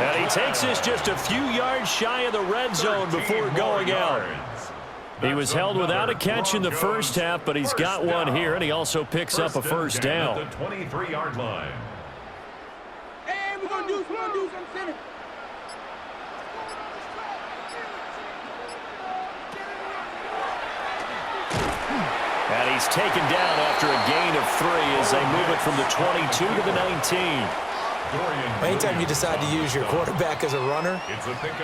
And he takes this just a few yards shy of the red zone before going out. He was held without a catch in the first half, but he's got one here, and he also picks up a first down. At the 23-yard line. Hey, we're going to do some center. And he's taken down after a gain of 3 as they move it from the 22 to the 19. Anytime you decide to use your quarterback as a runner,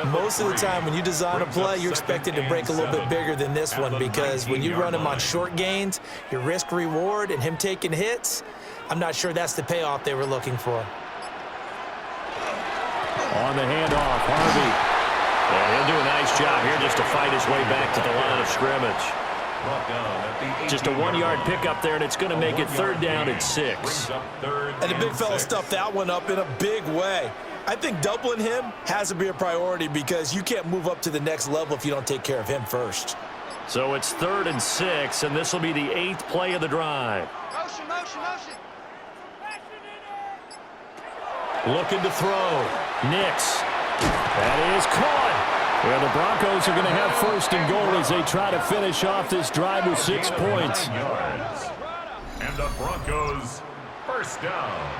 most of the time when you design a play, you're expected to break a little bit bigger than this one because when you run him on short gains, your risk-reward and him taking hits, I'm not sure that's the payoff they were looking for. On the handoff, Harvey. And he'll do a nice job here just to fight his way back to the line of scrimmage. Just a 1-yard pickup there, and it's going to make it 3rd down and 6. And the big fella stuffed that one up in a big way. I think doubling him has to be a priority because you can't move up to the next level if you don't take care of him first. So it's 3rd and 6, and this will be the 8th play of the drive. Motion. Looking to throw. Nix. That is caught. Well, the Broncos are going to have 1st and goal as they try to finish off this drive with 6 points. And the Broncos first down.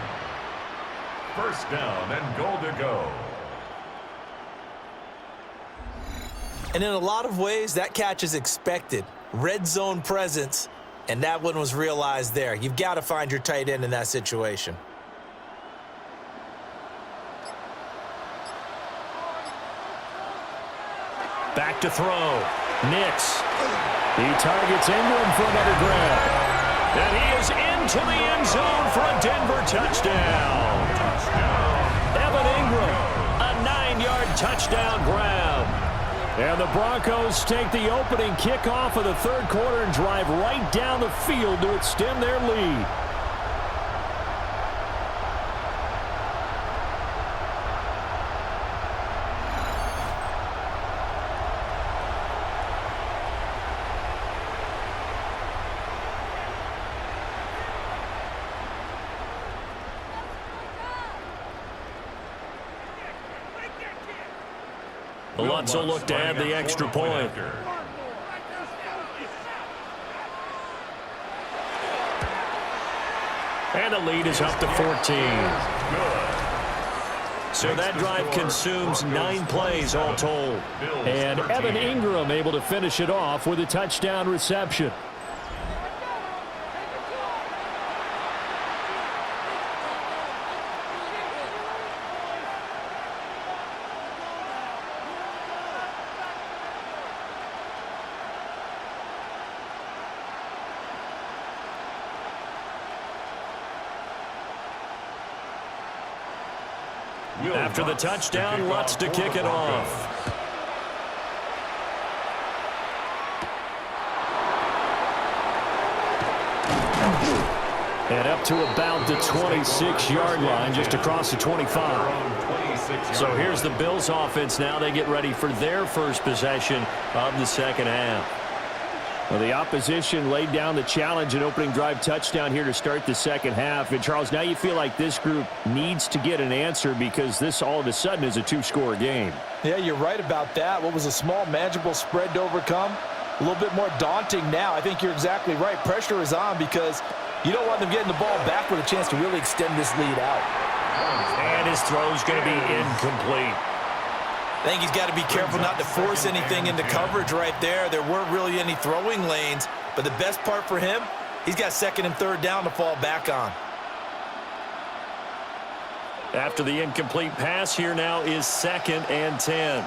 1st down and goal to go. And in a lot of ways, that catch is expected. Red zone presence, and that one was realized there. You've got to find your tight end in that situation. Back to throw. Nix. He targets Ingram for another grab. And he is into the end zone for a Denver touchdown. Evan Ingram, a 9-yard touchdown grab. And the Broncos take the opening kickoff of the 3rd quarter and drive right down the field to extend their lead. Lutz will look to add the extra point. And the lead is up to 14. So that drive consumes 9 plays all told. And Evan Ingram able to finish it off with a touchdown reception. After the touchdown, Lutz to kick it off. And up to about the 26-yard line, just across the 25. So here's the Bills offense now. They get ready for their first possession of the second half. Well, the opposition laid down the challenge and opening drive touchdown here to start the second half. And, Charles, now you feel like this group needs to get an answer because this all of a sudden is a 2-score game. Yeah, you're right about that. What was a small, manageable spread to overcome? A little bit more daunting now. I think you're exactly right. Pressure is on because you don't want them getting the ball back with a chance to really extend this lead out. And his throw's going to be incomplete. I think he's got to be careful not to force anything into coverage right there. There weren't really any throwing lanes, but the best part for him, he's got second and third down to fall back on. After the incomplete pass, here now is 2nd and 10.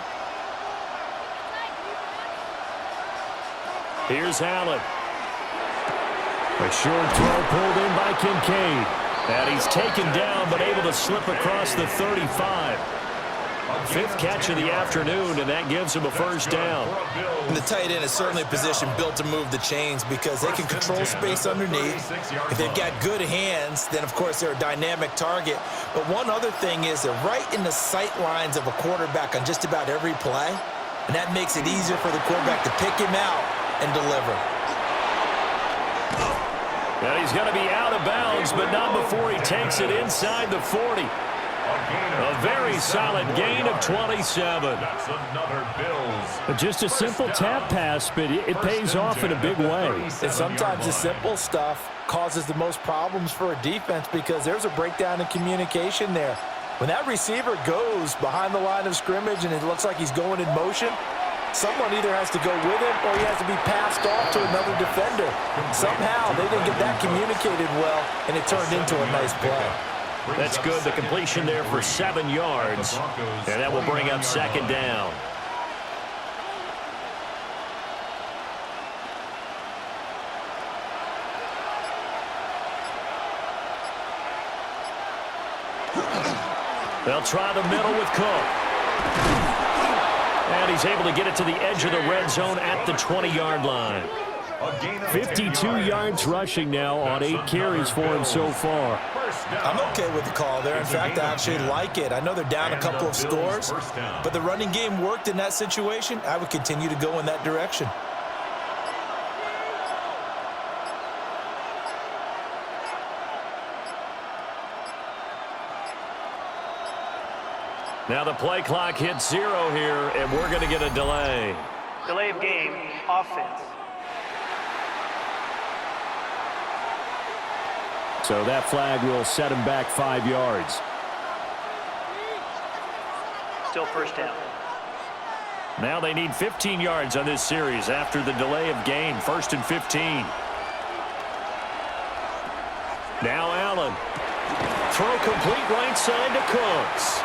Here's Allen. A short throw pulled in by Kincaid. And he's taken down but able to slip across the 35. 5th catch of the afternoon, and that gives him a first down. And the tight end is certainly a position built to move the chains because they can control space underneath. If they've got good hands, then, of course, they're a dynamic target. But one other thing is they're right in the sight lines of a quarterback on just about every play, and that makes it easier for the quarterback to pick him out and deliver. And he's going to be out of bounds, but not before he takes it inside the 40. A very solid gain of 27. That's another Bills. Just a simple tap pass, but it pays off in a big way. And sometimes the simple stuff causes the most problems for a defense because there's a breakdown in communication there. When that receiver goes behind the line of scrimmage and it looks like he's going in motion, someone either has to go with him or he has to be passed off to another defender. Somehow they didn't get that communicated well, and it turned into a nice play. That's good. The completion there for 7 yards. And that will bring up 2nd down. They'll try the middle with Cook. And he's able to get it to the edge of the red zone at the 20-yard line. 52 yards rushing now on 8 carries for him so far. I'm okay with the call there. In fact, I actually like it. I know they're down a couple of scores, but the running game worked in that situation. I would continue to go in that direction. Now the play clock hits 0 here, and we're going to get a delay. Delay of game, offense. So that flag will set him back 5 yards. Still first down. Now they need 15 yards on this series after the delay of game. 1st and 15. Now Allen. Throw complete right side to Cooks.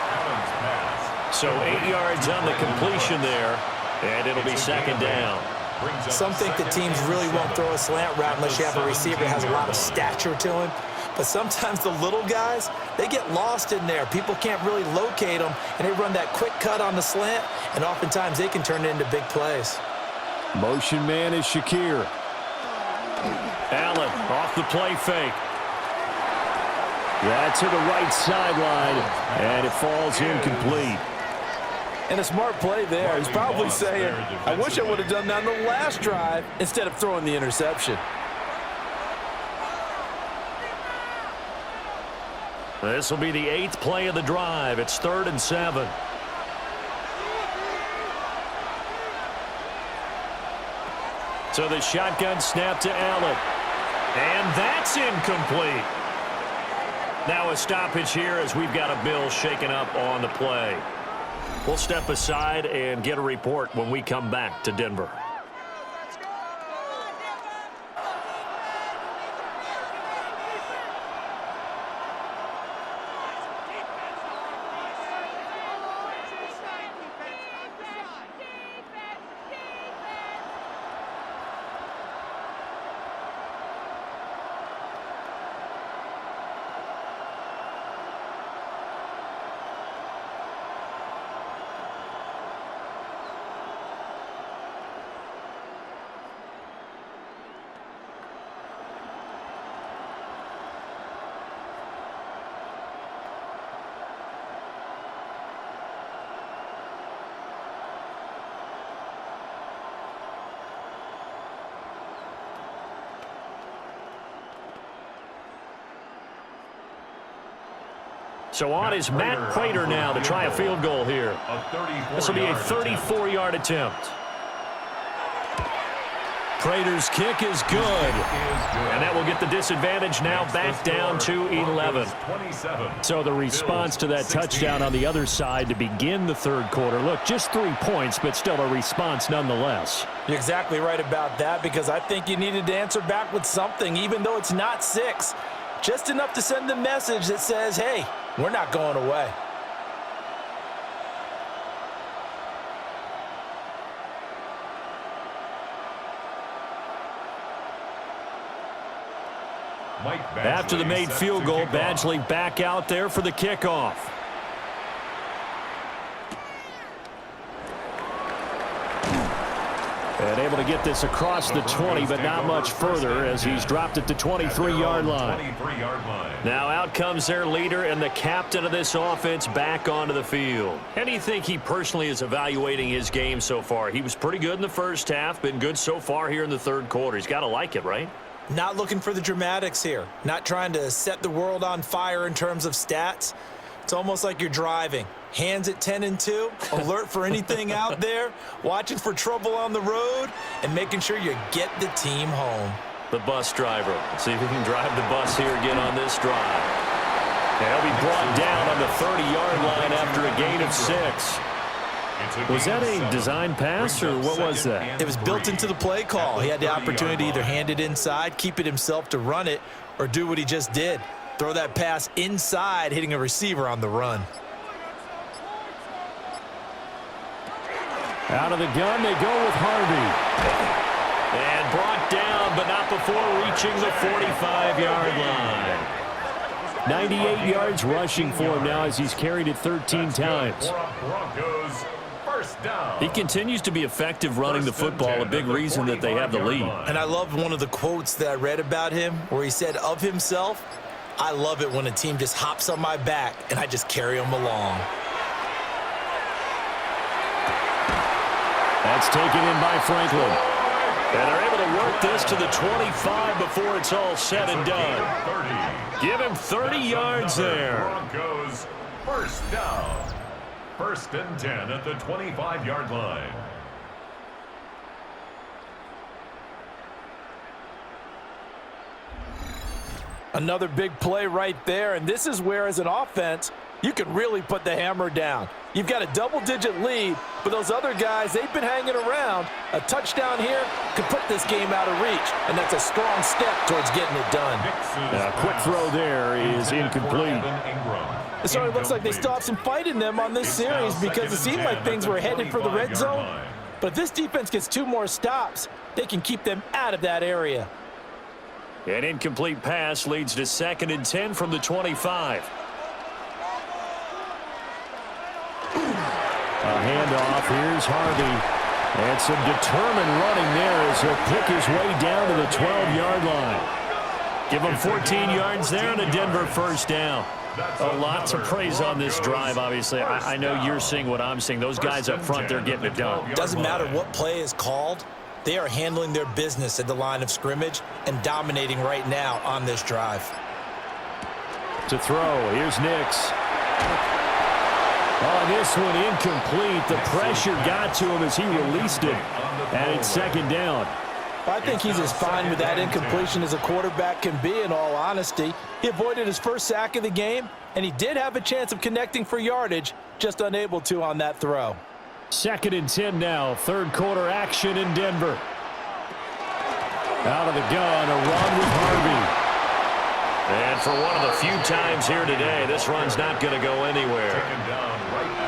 So 8 yards on the completion there, and it'll be 2nd down. Some think that teams really won't throw a slant route unless you have a receiver that has a lot of stature to him. But sometimes the little guys, they get lost in there. People can't really locate them, and they run that quick cut on the slant, and oftentimes they can turn it into big plays. Motion man is Shakir. Allen off the play fake. That's to the right sideline, and it falls incomplete. And a smart play there. He's probably saying, I wish I would have done that on the last drive instead of throwing the interception. This will be the 8th play of the drive. It's 3rd and 7. So the shotgun snap to Allen. And that's incomplete. Now a stoppage here as we've got a Bill shaken up on the play. We'll step aside and get a report when we come back to Denver. So on is Matt Prater now to try a field goal here. This will be a 34-yard attempt. Prater's kick is good. And that will get the disadvantage now back down to 11. So the response to that touchdown on the other side to begin the third quarter. Look, just 3 points, but still a response nonetheless. You're exactly right about that, because I think you needed to answer back with something, even though it's not 6. Just enough to send the message that says, hey, we're not going away. After the made field goal, Badgley back out there for the kickoff. And able to get this across the 20, but not much further as he's dropped it to 23-yard line. Now out comes their leader and the captain of this offense back onto the field. How do you think he personally is evaluating his game so far? He was pretty good in the first half, been good so far here in the third quarter. He's got to like it, right? Not looking for the dramatics here. Not trying to set the world on fire in terms of stats. It's almost like you're driving. Hands at 10 and 2, alert for anything out there, watching for trouble on the road, and making sure you get the team home. The bus driver. Let's see if he can drive the bus here again on this drive. And he'll be brought down on the 30-yard line after a gain of 6. Was that a design pass, or what was that? It was built into the play call. He had the opportunity to either hand it inside, keep it himself to run it, or do what he just did. Throw that pass inside, hitting a receiver on the run. Out of the gun, they go with Harvey. And brought down, but not before reaching the 45-yard line. 98 yards rushing for him now as he's carried it 13 times. He continues to be effective running the football, a big reason that they have the lead. And I love one of the quotes that I read about him where he said of himself, I love it when a team just hops on my back and I just carry them along. That's taken in by Franklin. And they're able to work this to the 25 before it's all said and done. Give him 30 yards there. Broncos first down. First and 10 at the 25-yard line. Another big play right there, and this is where, as an offense, you can really put the hammer down. You've got a double-digit lead, but those other guys, they've been hanging around. A touchdown here could put this game out of reach, and that's a strong step towards getting it done. A quick throw there is incomplete. So it looks like they still have some fight in them on this series because it seemed like things were headed for the red zone. But if this defense gets 2 more stops, they can keep them out of that area. An incomplete pass leads to 2nd and 10 from the 25. A handoff. Here's Harvey. And some determined running there as he'll pick his way down to the 12-yard line. Give him 14 yards there and a Denver first down. Lots of praise on this drive, obviously. I know you're seeing what I'm seeing. Those guys up front, they're getting it done. Doesn't matter what play is called. They are handling their business at the line of scrimmage and dominating right now on this drive. To throw, here's Nix. Oh, this one incomplete. The pressure got to him as he released it. And it's 2nd down. I think he's as fine with that incompletion as a quarterback can be, in all honesty. He avoided his first sack of the game, and he did have a chance of connecting for yardage, just unable to on that throw. 2nd and 10 now, third quarter action in Denver. Out of the gun, a run with Harvey. And for one of the few times here today, this run's not going to go anywhere.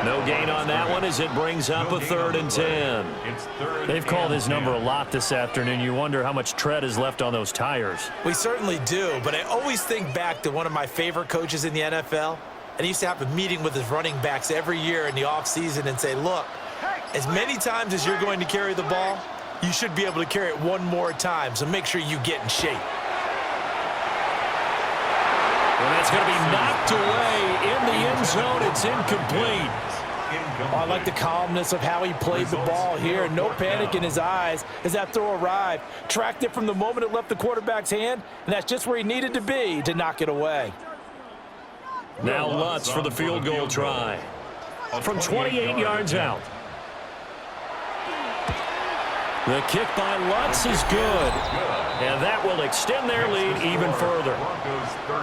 No gain on that one as it brings up a 3rd and 10. They've called his number a lot this afternoon. You wonder how much tread is left on those tires. We certainly do, but I always think back to one of my favorite coaches in the NFL, and he used to have a meeting with his running backs every year in the offseason and say, look, as many times as you're going to carry the ball, you should be able to carry it one more time, so make sure you get in shape. And that's going to be knocked away in the end zone. It's incomplete. Oh, I like the calmness of how he played the ball here. No panic in his eyes as that throw arrived. Tracked it from the moment it left the quarterback's hand, and that's just where he needed to be to knock it away. Now Lutz for the field goal try. From 28 yards out. The kick by Lutz is good. And that will extend their lead even further.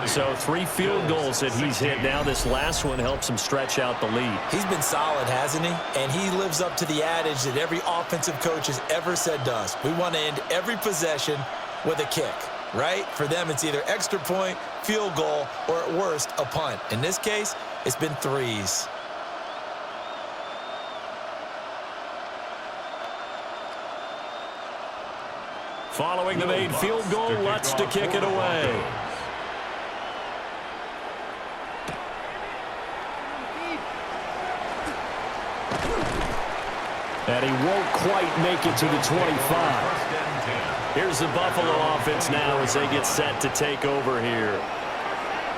So 3 field goals that he's hit now. This last one helps him stretch out the lead. He's been solid, hasn't he? And he lives up to the adage that every offensive coach has ever said to us. We want to end every possession with a kick, right? For them, it's either extra point, field goal, or at worst, a punt. In this case, it's been 3s. Following the made field goal, Lutz to kick it away. And he won't quite make it to the 25. Here's the Buffalo offense now as they get set to take over here.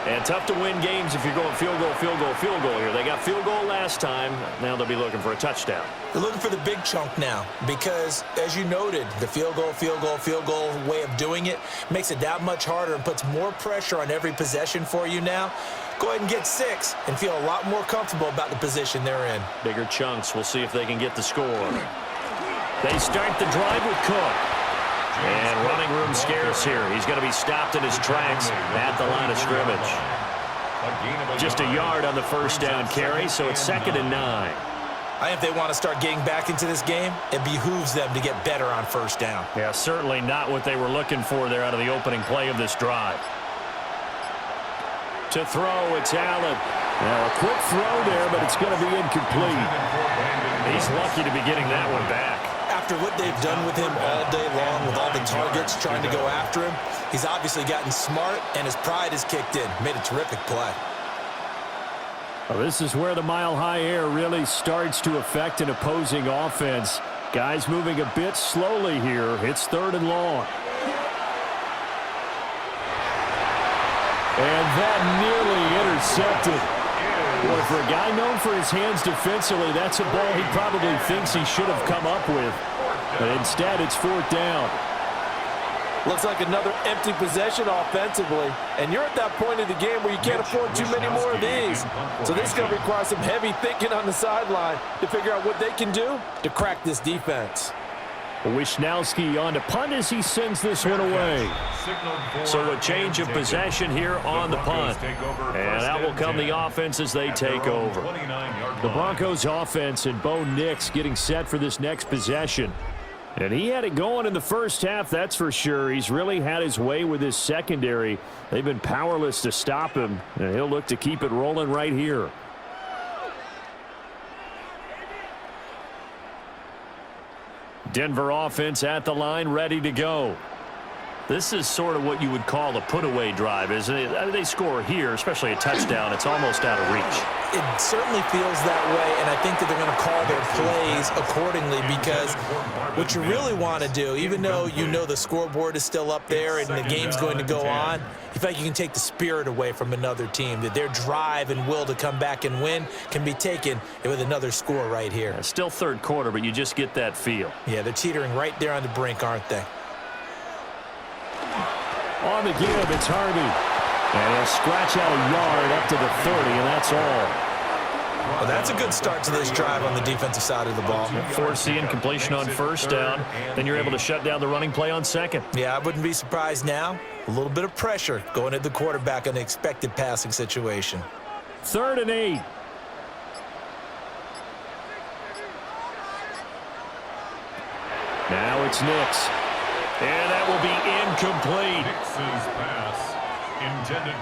And tough to win games if you're going field goal, field goal, field goal here. They got field goal last time. Now they'll be looking for a touchdown. They're looking for the big chunk now because, as you noted, the field goal, field goal, field goal way of doing it makes it that much harder and puts more pressure on every possession for you now. Go ahead and get 6 and feel a lot more comfortable about the position they're in. Bigger chunks. We'll see if they can get the score. They start the drive with Cook. And running room scarce here. He's going to be stopped in his tracks at the line of scrimmage. Just a yard on the first down carry, so it's 2nd and 9. I think if they want to start getting back into this game, it behooves them to get better on first down. Yeah, certainly not what they were looking for there out of the opening play of this drive. To throw, it's Allen. Now a quick throw there, but it's going to be incomplete. He's lucky to be getting that one back. After what they've done with him all day long with all the targets trying to go after him, he's obviously gotten smart and his pride has kicked in. Made a terrific play. Well, this is where the mile-high air really starts to affect an opposing offense. Guys moving a bit slowly here. It's 3rd and long. And that nearly intercepted. Boy, for a guy known for his hands defensively, that's a ball he probably thinks he should have come up with. But instead, it's 4th down. Looks like another empty possession offensively. And you're at that point of the game where you can't afford too many more of these. So this is going to require some heavy thinking on the sideline to figure out what they can do to crack this defense. Wisnowski on to punt as he sends this one away. So a change of possession here on the punt. And out will come the offense as they take over. The Broncos offense and Bo Nix getting set for this next possession. And he had it going in the first half, that's for sure. He's really had his way with his secondary. They've been powerless to stop him, and he'll look to keep it rolling right here. Denver offense at the line, ready to go. This is sort of what you would call a put-away drive, isn't it? They score here, especially a touchdown. It's almost out of reach. It certainly feels that way, and I think that they're going to call their plays accordingly because what you really want to do, even though you know the scoreboard is still up there and the game's going to go on, you feel like you can take the spirit away from another team, that their drive and will to come back and win can be taken with another score right here. It's still 3rd quarter, but you just get that feel. Yeah, they're teetering right there on the brink, aren't they? On the give, it's Harvey. And he'll scratch out a yard up to the 30, and that's all. Well, that's a good start to this drive on the defensive side of the ball. Force the incompletion on first down. Then you're able to shut down the running play on second. Yeah, I wouldn't be surprised now. A little bit of pressure going at the quarterback in an expected passing situation. 3rd and 8. Now it's Nix. And that will be incomplete.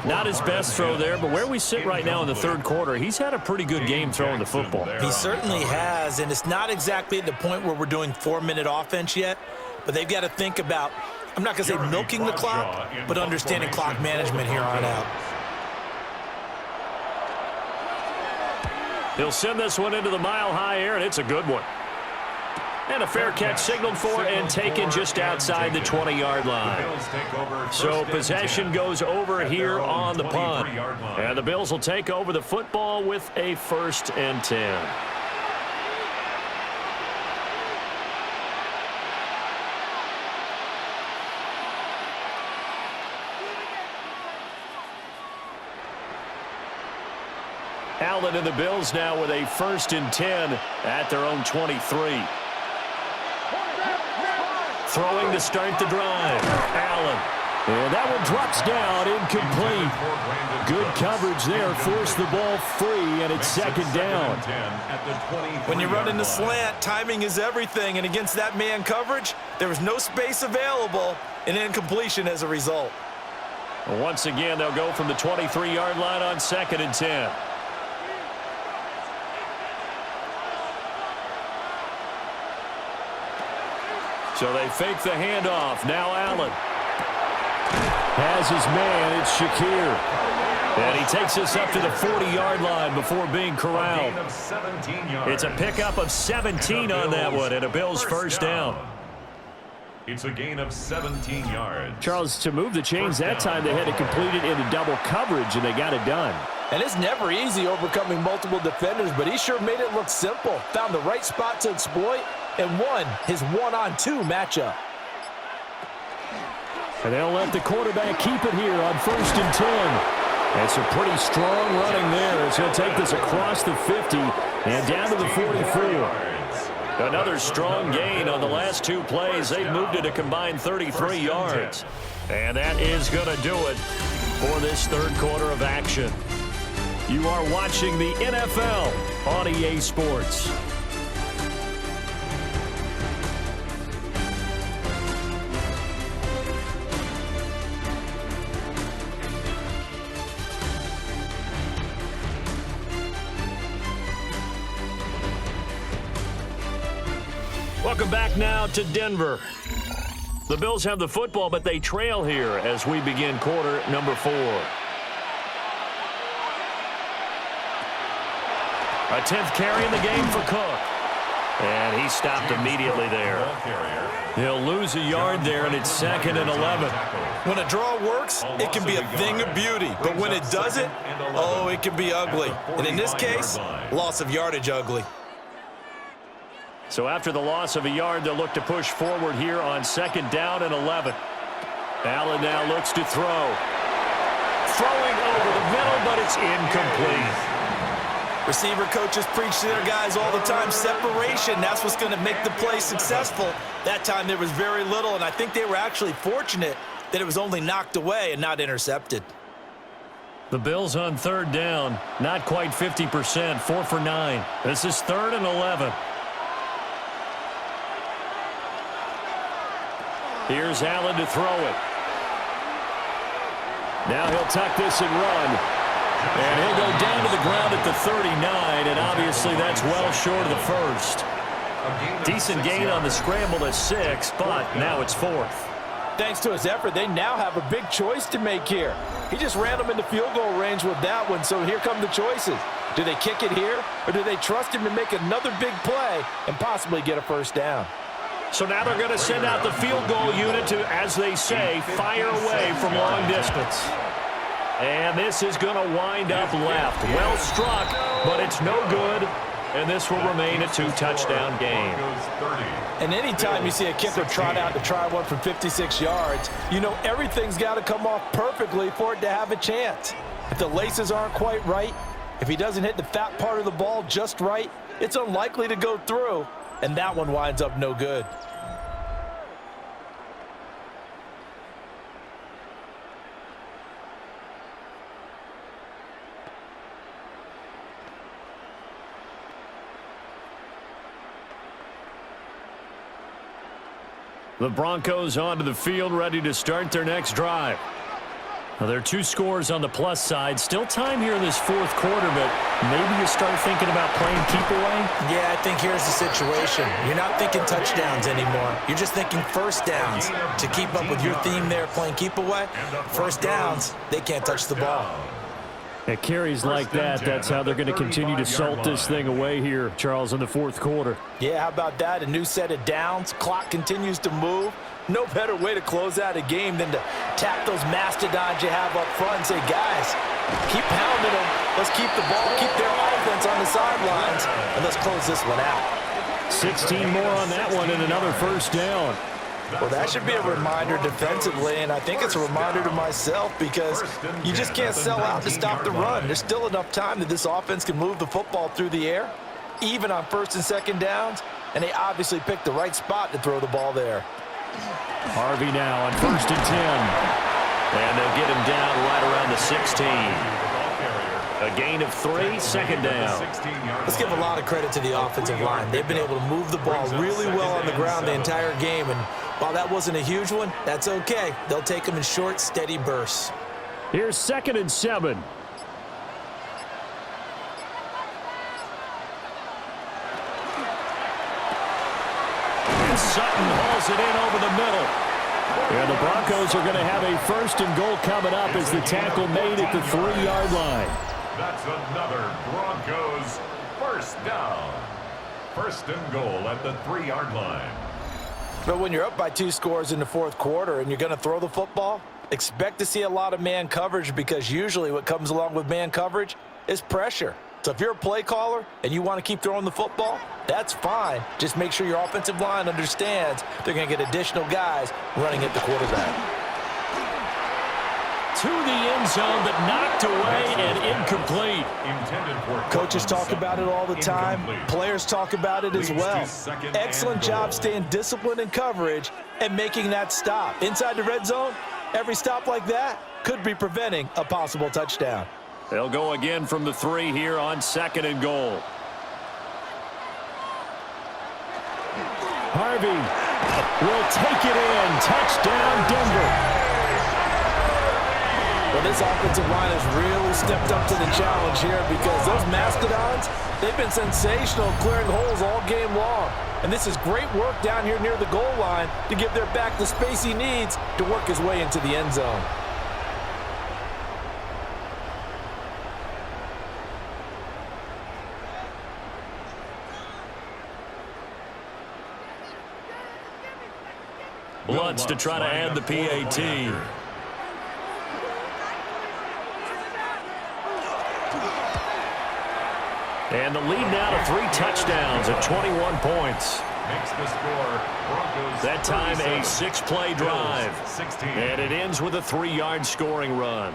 Not his best throw there, but where we sit right now in the 3rd quarter, he's had a pretty good game throwing the football. He certainly has, and it's not exactly at the point where we're doing 4-minute offense yet, but they've got to think about, I'm not going to say milking the clock, but understanding clock management here on out. He'll send this one into the mile-high air, and it's a good one. And a fair catch signaled for and taken just outside the 20-yard line. So possession goes over here on the punt. And the Bills will take over the football with a 1st and 10. Allen and the Bills now with a 1st and 10 at their own 23. Throwing to start the drive. Allen. And that one drops down, incomplete. Good coverage there, forced the ball free, and it's 2nd down. When you run in the slant, timing is everything, and against that man coverage, there was no space available, and incompletion as a result. Once again, they'll go from the 23-yard line on 2nd and 10. So they fake the handoff. Now Allen has his man. It's Shakir. And he takes us up to the 40-yard line before being corralled. It's a pickup of 17 on that one, and a Bills 1st down. It's a gain of 17 yards. Charles, to move the chains that time, they had to complete it into double coverage, and they got it done. And it's never easy overcoming multiple defenders, but he sure made it look simple. Found the right spot to exploit and won his 1-on-2 matchup. And they'll let the quarterback keep it here on 1st and 10. That's a pretty strong running there as he'll take this across the 50 and down to the 44. Another strong gain on the last 2 plays. They've moved it a combined 33 yards. And that is going to do it for this 3rd quarter of action. You are watching the NFL on EA Sports. Welcome back now to Denver. The Bills have the football, but they trail here as we begin quarter number 4. A 10th carry in the game for Cook. And he stopped immediately there. He'll lose a yard there, and it's 2nd and 11. When a draw works, it can be a thing of beauty. But when it doesn't, oh, it can be ugly. And in this case, loss of yardage ugly. So after the loss of a yard, they'll look to push forward here on 2nd down and 11. Allen now looks to throw. Throwing over the middle, but it's incomplete. Receiver coaches preach to their guys all the time, separation. That's what's going to make the play successful. That time there was very little, and I think they were actually fortunate that it was only knocked away and not intercepted. The Bills on 3rd down, not quite 50%, 4 for 9. This is 3rd and 11. Here's Allen to throw it. Now he'll tuck this and run. And he'll go down to the ground at the 39, and obviously that's well short of the 1st. Decent gain on the scramble at 6, but now it's 4th. Thanks to his effort, they now have a big choice to make here. He just ran them into field goal range with that one, so here come the choices. Do they kick it here, or do they trust him to make another big play and possibly get a 1st down? So now they're going to send out the field goal unit to, as they say, fire away from long distance. And this is going to wind up left. Well struck, but it's no good. And this will remain a 2-touchdown game. And anytime you see a kicker trot out to try one from 56 yards, you know everything's got to come off perfectly for it to have a chance. If the laces aren't quite right, If he doesn't hit the fat part of the ball just right, it's unlikely to go through, and that one winds up no good. The Broncos onto the field, ready to start their next drive. Now, there are 2 scores on the plus side. Still time here in this fourth quarter, but maybe you start thinking about playing keep away? Yeah, I think here's the situation. You're not thinking touchdowns anymore. You're just thinking first downs. To keep up with your theme there, playing keep away, first downs, they can't touch the ball. At carries like that, that's how they're going to continue to salt this thing away here, Charles, in the fourth quarter. Yeah, how about that? A new set of downs. Clock continues to move. No better way to close out a game than to tap those mastodons you have up front and say, guys, keep pounding them. Let's keep the ball, keep their offense on the sidelines, and let's close this one out. 16 more on that one and another first down. Well, that should be a reminder defensively, and I think it's a reminder to myself because you just can't sell out to stop the run. There's still enough time that this offense can move the football through the air, even on first and second downs, and they obviously picked the right spot to throw the ball there. Harvey now on first and 10. And they'll get him down right around the 16. A gain of 3, second down. Let's give a lot of credit to the offensive line. They've been able to move the ball really well on the ground the entire game, and while that wasn't a huge one, that's okay. They'll take them in short, steady bursts. Here's 2nd and 7. And Sutton hauls it in over the middle. And the Broncos are going to have a first and goal coming up as the tackle made at the 3-yard line. That's another Broncos first down. First and goal at the 3-yard line. But when you're up by 2 scores in the fourth quarter and you're going to throw the football, expect to see a lot of man coverage because usually what comes along with man coverage is pressure. So if you're a play caller and you want to keep throwing the football, that's fine. Just make sure your offensive line understands they're going to get additional guys running at the quarterback. To the end zone, but knocked away and incomplete. Coaches talk about it all the time. Players talk about it as well. Excellent job staying disciplined in coverage and making that stop. Inside the red zone, every stop like that could be preventing a possible touchdown. They'll go again from the 3 here on 2nd and goal. Harvey will take it in. Touchdown, Denver. Well, this offensive line has really stepped up to the challenge here because those mastodons, they've been sensational clearing holes all game long. And this is great work down here near the goal line to give their back the space he needs to work his way into the end zone. Lutz to try to add the PAT. And the lead now to 3 touchdowns at 21 points. Makes the score Broncos that time a 6-play drive. 16. And it ends with a 3-yard scoring run.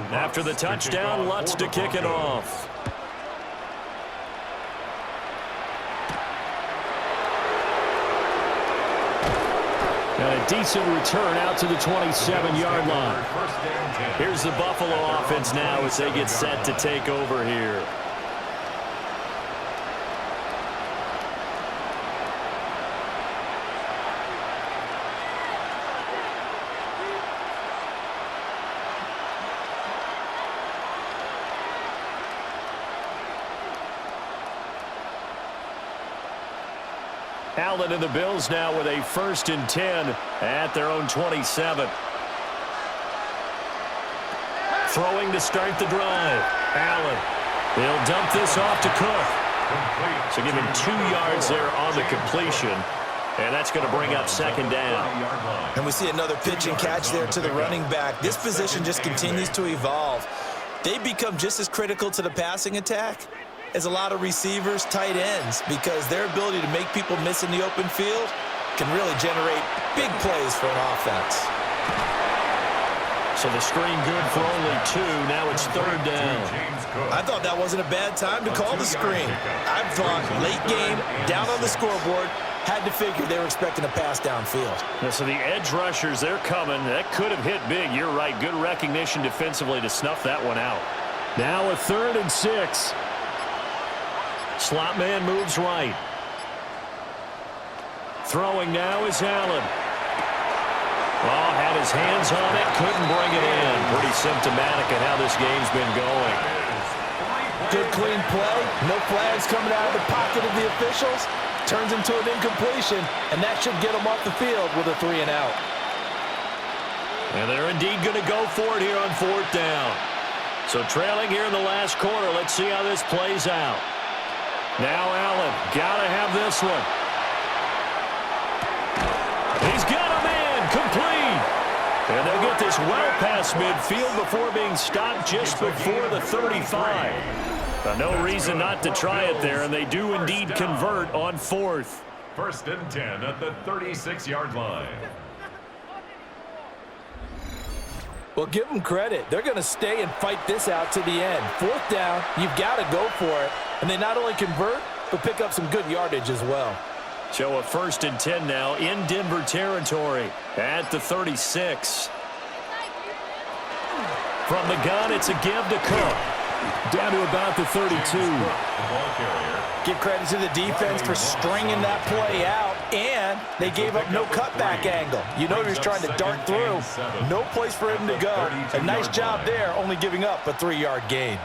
After the touchdown, Lutz to kick it off. And a decent return out to the 27-yard line. Here's the Buffalo offense now as they get set to take over here. Allen and the Bills now with a 1st and 10 at their own 27. Throwing to start the drive. Allen. They'll dump this off to Cook. So give him 2 yards there on the completion. And that's going to bring up 2nd down. And we see another pitch and catch there to the running back. This position just continues to evolve. they become just as critical to the passing attack as a lot of receivers, tight ends, because their ability to make people miss in the open field can really generate big plays for an offense. So the screen good for only 2. Now it's 3rd down. I thought that wasn't a bad time to call the screen. I thought late game, down on the scoreboard, had to figure they were expecting a pass downfield. Yeah, so the edge rushers, they're coming. That could have hit big. You're right. Good recognition defensively to snuff that one out. Now a 3rd and 6. Slot man moves right. Throwing now is Allen. Well, had his hands on it, couldn't bring it in. Pretty symptomatic of how this game's been going. Good clean play. No flags coming out of the pocket of the officials. Turns into an incompletion, and that should get them off the field with a 3 and out. And they're indeed going to go for it here on 4th down. So trailing here in the last quarter. Let's see how this plays out. Now Allen, got to have this one. He's got a man, complete. And they'll get this well past midfield before being stopped just before the 35. No reason not to try it there, and they do indeed convert on 4th. 1st and 10 at the 36-yard line. Well, give them credit. They're going to stay and fight this out to the end. 4th down, you've got to go for it. And they not only convert, but pick up some good yardage as well. So a 1st and 10 now in Denver territory at the 36. From the gun, it's a give to Cook. Down to about the 32. Give credit to the defense for stringing that play out, and they gave up no cutback angle. You know he's trying to dart through. No place for him to go. A nice job there, only giving up a 3-yard gain.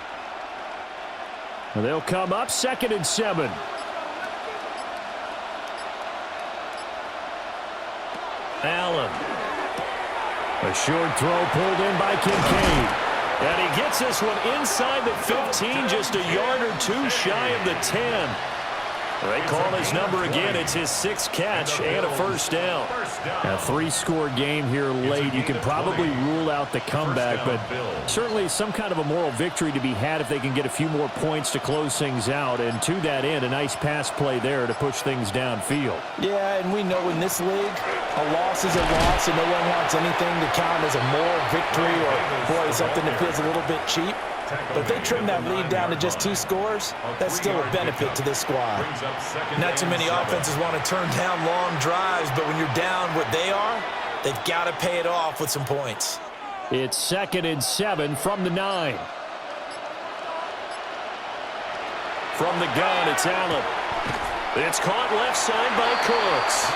They'll come up 2nd and 7. Allen. A short throw pulled in by Kincaid. And he gets this one inside the 15, just a yard or 2 shy of the 10. They call his number again. It's his 6th catch and a 1st down. A 3-score game here late. You can probably rule out the comeback, but certainly some kind of a moral victory to be had if they can get a few more points to close things out. And to that end, a nice pass play there to push things downfield. Yeah, and we know in this league, a loss is a loss, and no one wants anything to count as a moral victory or, boy, something that feels a little bit cheap. But if they trim that lead down to just 2 scores, that's still a benefit to this squad. Not too many offenses want to turn down long drives, but when you're down what they are, they've got to pay it off with some points. It's 2nd and 7 from the 9. From the gun, it's Allen. It's caught left side by Cooks.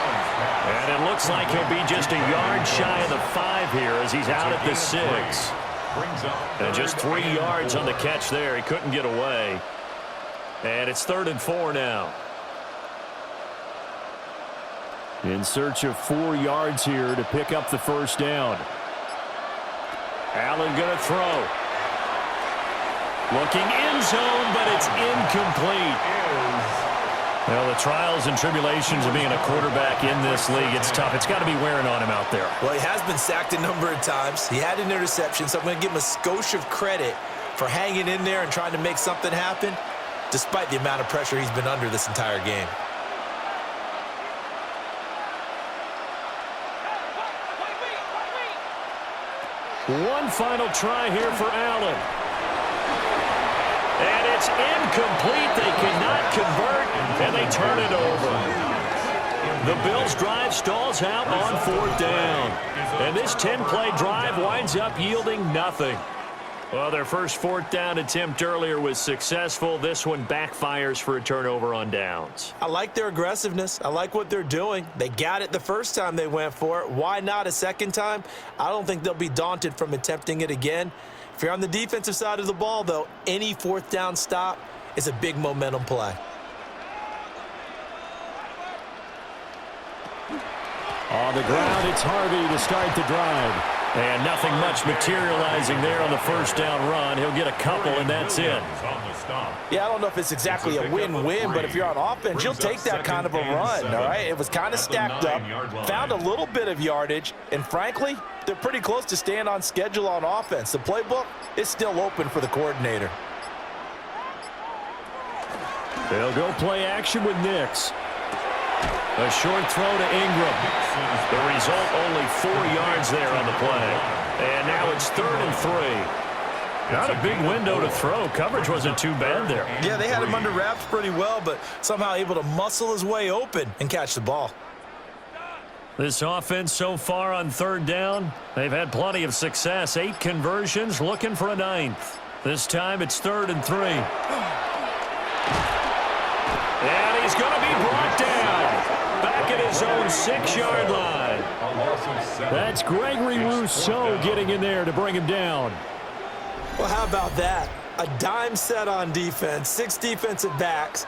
And it looks like he'll be just a yard shy of the 5 here as he's out at the 6. And just 3 yards on the catch there. He couldn't get away. And it's 3rd and 4 now. In search of 4 yards here to pick up the 1st down. Allen going to throw. Looking end zone, but it's incomplete. Well, the trials and tribulations of being a quarterback in this league, it's tough. It's got to be wearing on him out there. Well, he has been sacked a number of times. He had an interception, so I'm going to give him a skosh of credit for hanging in there and trying to make something happen, despite the amount of pressure he's been under this entire game. One final try here for Allen. And it's incomplete. They cannot convert, and they turn it over. The Bills' drive stalls out on 4th down. And this 10-play drive winds up yielding nothing. Well, their first 4th down attempt earlier was successful. This one backfires for a turnover on downs. I like their aggressiveness. I like what they're doing. They got it the first time they went for it. Why not a second time? I don't think they'll be daunted from attempting it again. If you're on the defensive side of the ball, though, any 4th down stop is a big momentum play. On the ground, it's Harvey to start the drive. And nothing much materializing there on the first down run. He'll get a couple, and that's it. Yeah, I don't know if it's exactly a win-win, but if you're on offense, you'll take that kind of a run, all right? It was kind of stacked up, found a little bit of yardage, and frankly, they're pretty close to staying on schedule on offense. The playbook is still open for the coordinator. They'll go play action with Nix. A short throw to Ingram. The result, only 4 yards there on the play. And now it's 3rd and 3. Not a big window to throw. Coverage wasn't too bad there. Yeah, they had him under wraps pretty well, but somehow able to muscle his way open and catch the ball. This offense so far on 3rd down, they've had plenty of success. 8 conversions, looking for a 9th. This time it's 3rd and 3. And he's going to be brought down. Back at his own 6-yard line. That's Gregory Rousseau getting in there to bring him down. Well, how about that? A dime set on defense, 6 defensive backs.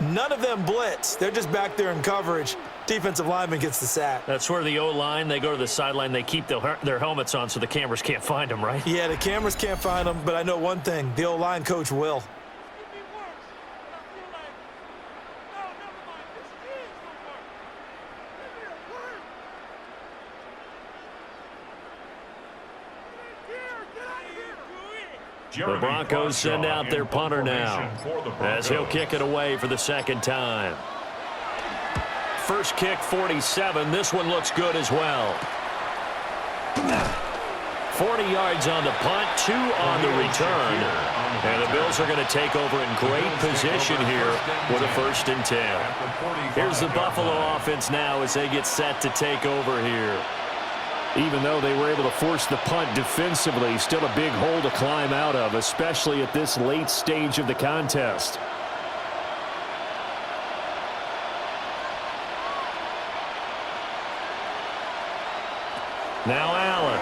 None of them blitz. They're just back there in coverage. Defensive lineman gets the sack. That's where the O-line, they go to the sideline, they keep their helmets on so the cameras can't find them, right? Yeah, the cameras can't find them, but I know one thing. The O-line coach will. The Broncos send out their punter now as he'll kick it away for the 2nd time. First kick, 47. This one looks good as well. 40 yards on the punt, 2 on the return. And the Bills are going to take over in great position here with a 1st and 10. Here's the Buffalo offense now as they get set to take over here. Even though they were able to force the punt defensively, still a big hole to climb out of, especially at this late stage of the contest. Now Allen.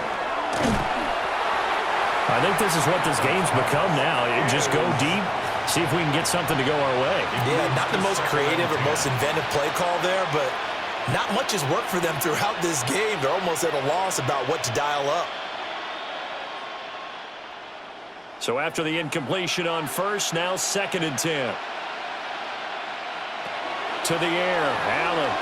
I think this is what this game's become now. You just go deep, see if we can get something to go our way. Yeah, not the most creative or most inventive play call there, but not much has worked for them throughout this game. They're almost at a loss about what to dial up. So after the incompletion on first, now 2nd and 10. To the air, Allen.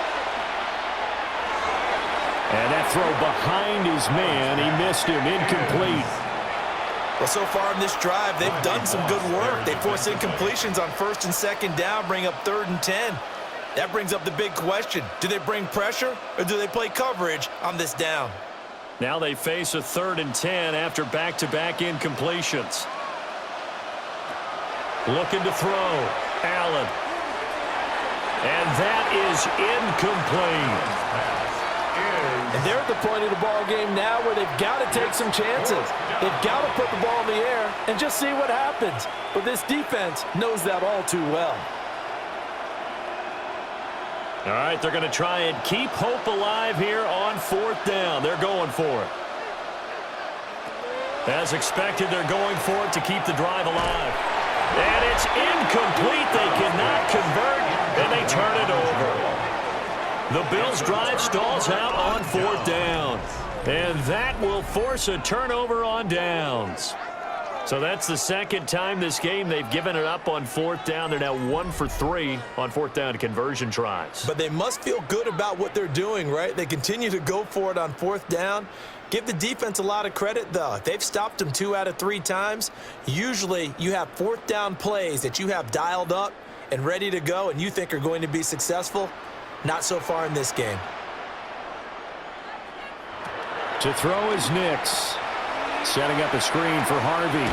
And that throw behind his man, he missed him, incomplete. Well, so far in this drive, they've done some good work. They force incompletions on 1st and 2nd down, bring up 3rd and 10. That brings up the big question. Do they bring pressure or do they play coverage on this down? Now they face a 3rd and 10 after back-to-back incompletions. Looking to throw. Allen. And that is incomplete. And they're at the point of the ball game now where they've got to take some chances. They've got to put the ball in the air and just see what happens. But this defense knows that all too well. All right, they're going to try and keep hope alive here on 4th down. They're going for it. As expected, they're going for it to keep the drive alive. And it's incomplete. They cannot convert, and they turn it over. The Bills' drive stalls out on 4th down. And that will force a turnover on downs. So that's the 2nd time this game they've given it up on 4th down. They're now 1 for 3 on 4th down conversion tries. But they must feel good about what they're doing, right? They continue to go for it on 4th down. Give the defense a lot of credit, though. If they've stopped them 2 out of 3 times, usually you have 4th down plays that you have dialed up and ready to go and you think are going to be successful. Not so far in this game. To throw is Nix. Setting up a screen for Harvey.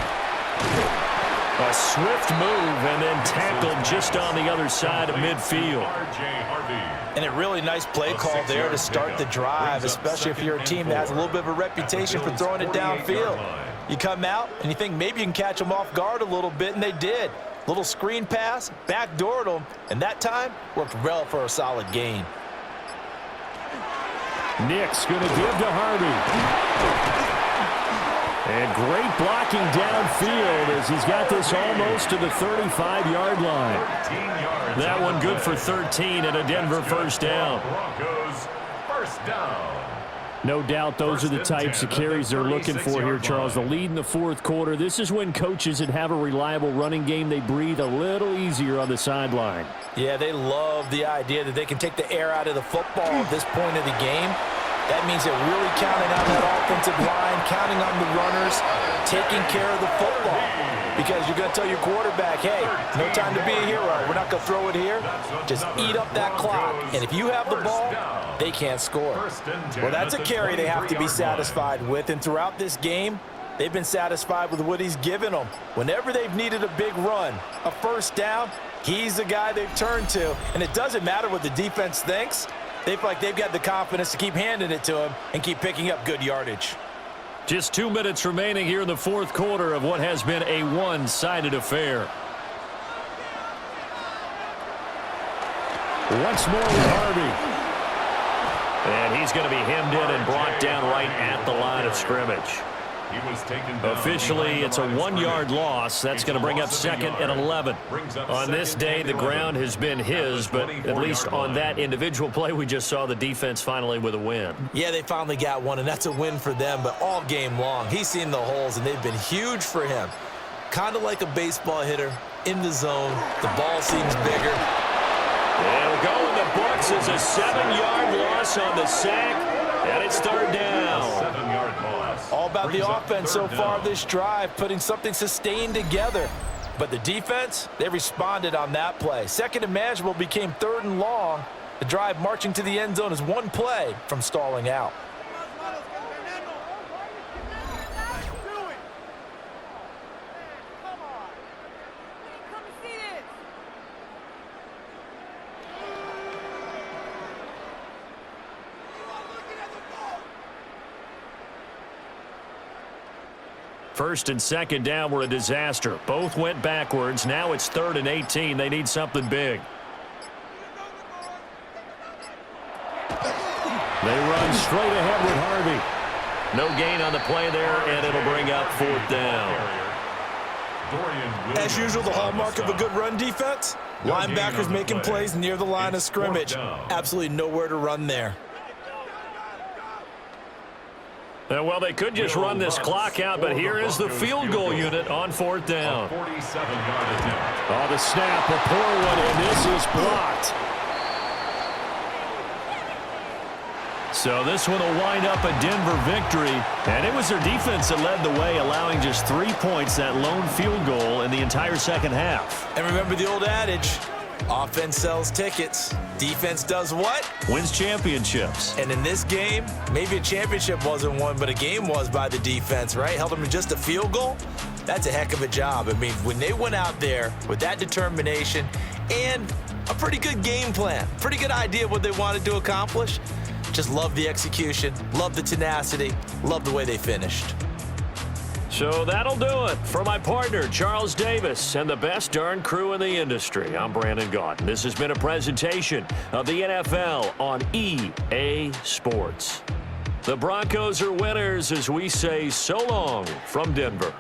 A swift move and then tackled just on the other side of midfield. And a really nice play call there to start the drive, especially if you're a team that has a little bit of a reputation for throwing it downfield. You come out and you think maybe you can catch them off guard a little bit, and they did. Little screen pass, backdoored them, and that time worked well for a solid gain. Nix going to give to Harvey. And great blocking downfield as he's got this almost to the 35-yard line. That one good for 13 and a Denver 1st down. Broncos 1st down. No doubt those are the types of carries they're looking for here, Charles. The lead in the fourth quarter. This is when coaches that have a reliable running game, they breathe a little easier on the sideline. Yeah, they love the idea that they can take the air out of the football at this point of the game. That means they're really counting on that offensive line, counting on the runners, taking care of the football. Because you're going to tell your quarterback, hey, no time to be a hero. We're not going to throw it here. Just eat up that clock. And if you have the ball, they can't score. Well, that's a carry they have to be satisfied with. And throughout this game, they've been satisfied with what he's given them. Whenever they've needed a big run, a first down, he's the guy they've turned to. And it doesn't matter what the defense thinks. They feel like they've got the confidence to keep handing it to him and keep picking up good yardage. Just 2 minutes remaining here in the fourth quarter of what has been a one-sided affair. Once more with Harvey. And he's going to be hemmed in and brought down right at the line of scrimmage. Officially, it's a 1-yard loss. That's going to bring up 2nd and 11. On this day, the ground has been his, but at least on that individual play, we just saw the defense finally with a win. Yeah, they finally got one, and that's a win for them, but all game long, he's seen the holes, and they've been huge for him. Kind of like a baseball hitter in the zone. The ball seems bigger. It'll go in the books as a 7-yard loss on the sack, and it's 3rd down. 7-yard loss. All about the offense so far this drive, putting something sustained together. But the defense, they responded on that play. 2nd and manageable became 3rd and long. The drive marching to the end zone is one play from stalling out. First and second down were a disaster. Both went backwards. Now it's 3rd and 18. They need something big. They run straight ahead with Harvey. No gain on the play there, and it'll bring up 4th down. As usual, the hallmark of a good run defense, linebackers making plays near the line of scrimmage. Absolutely nowhere to run there. Well, they could just run this clock out, but here is the field goal unit on 4th down. 47-yard attempt. Oh, the snap, a poor one, and this is blocked. So this one will wind up a Denver victory, and it was their defense that led the way, allowing just 3 points, that lone field goal in the entire second half. And remember the old adage, offense sells tickets. Defense does what? Wins championships. And in this game, maybe a championship wasn't won, but a game was by the defense, right? Held them to just a field goal. That's a heck of a job. I mean, when they went out there with that determination and a pretty good game plan, pretty good idea of what they wanted to accomplish, just love the execution, love the tenacity, love the way they finished. So that'll do it for my partner, Charles Davis, and the best darn crew in the industry. I'm Brandon Gaudin. This has been a presentation of the NFL on EA Sports. The Broncos are winners as we say so long from Denver.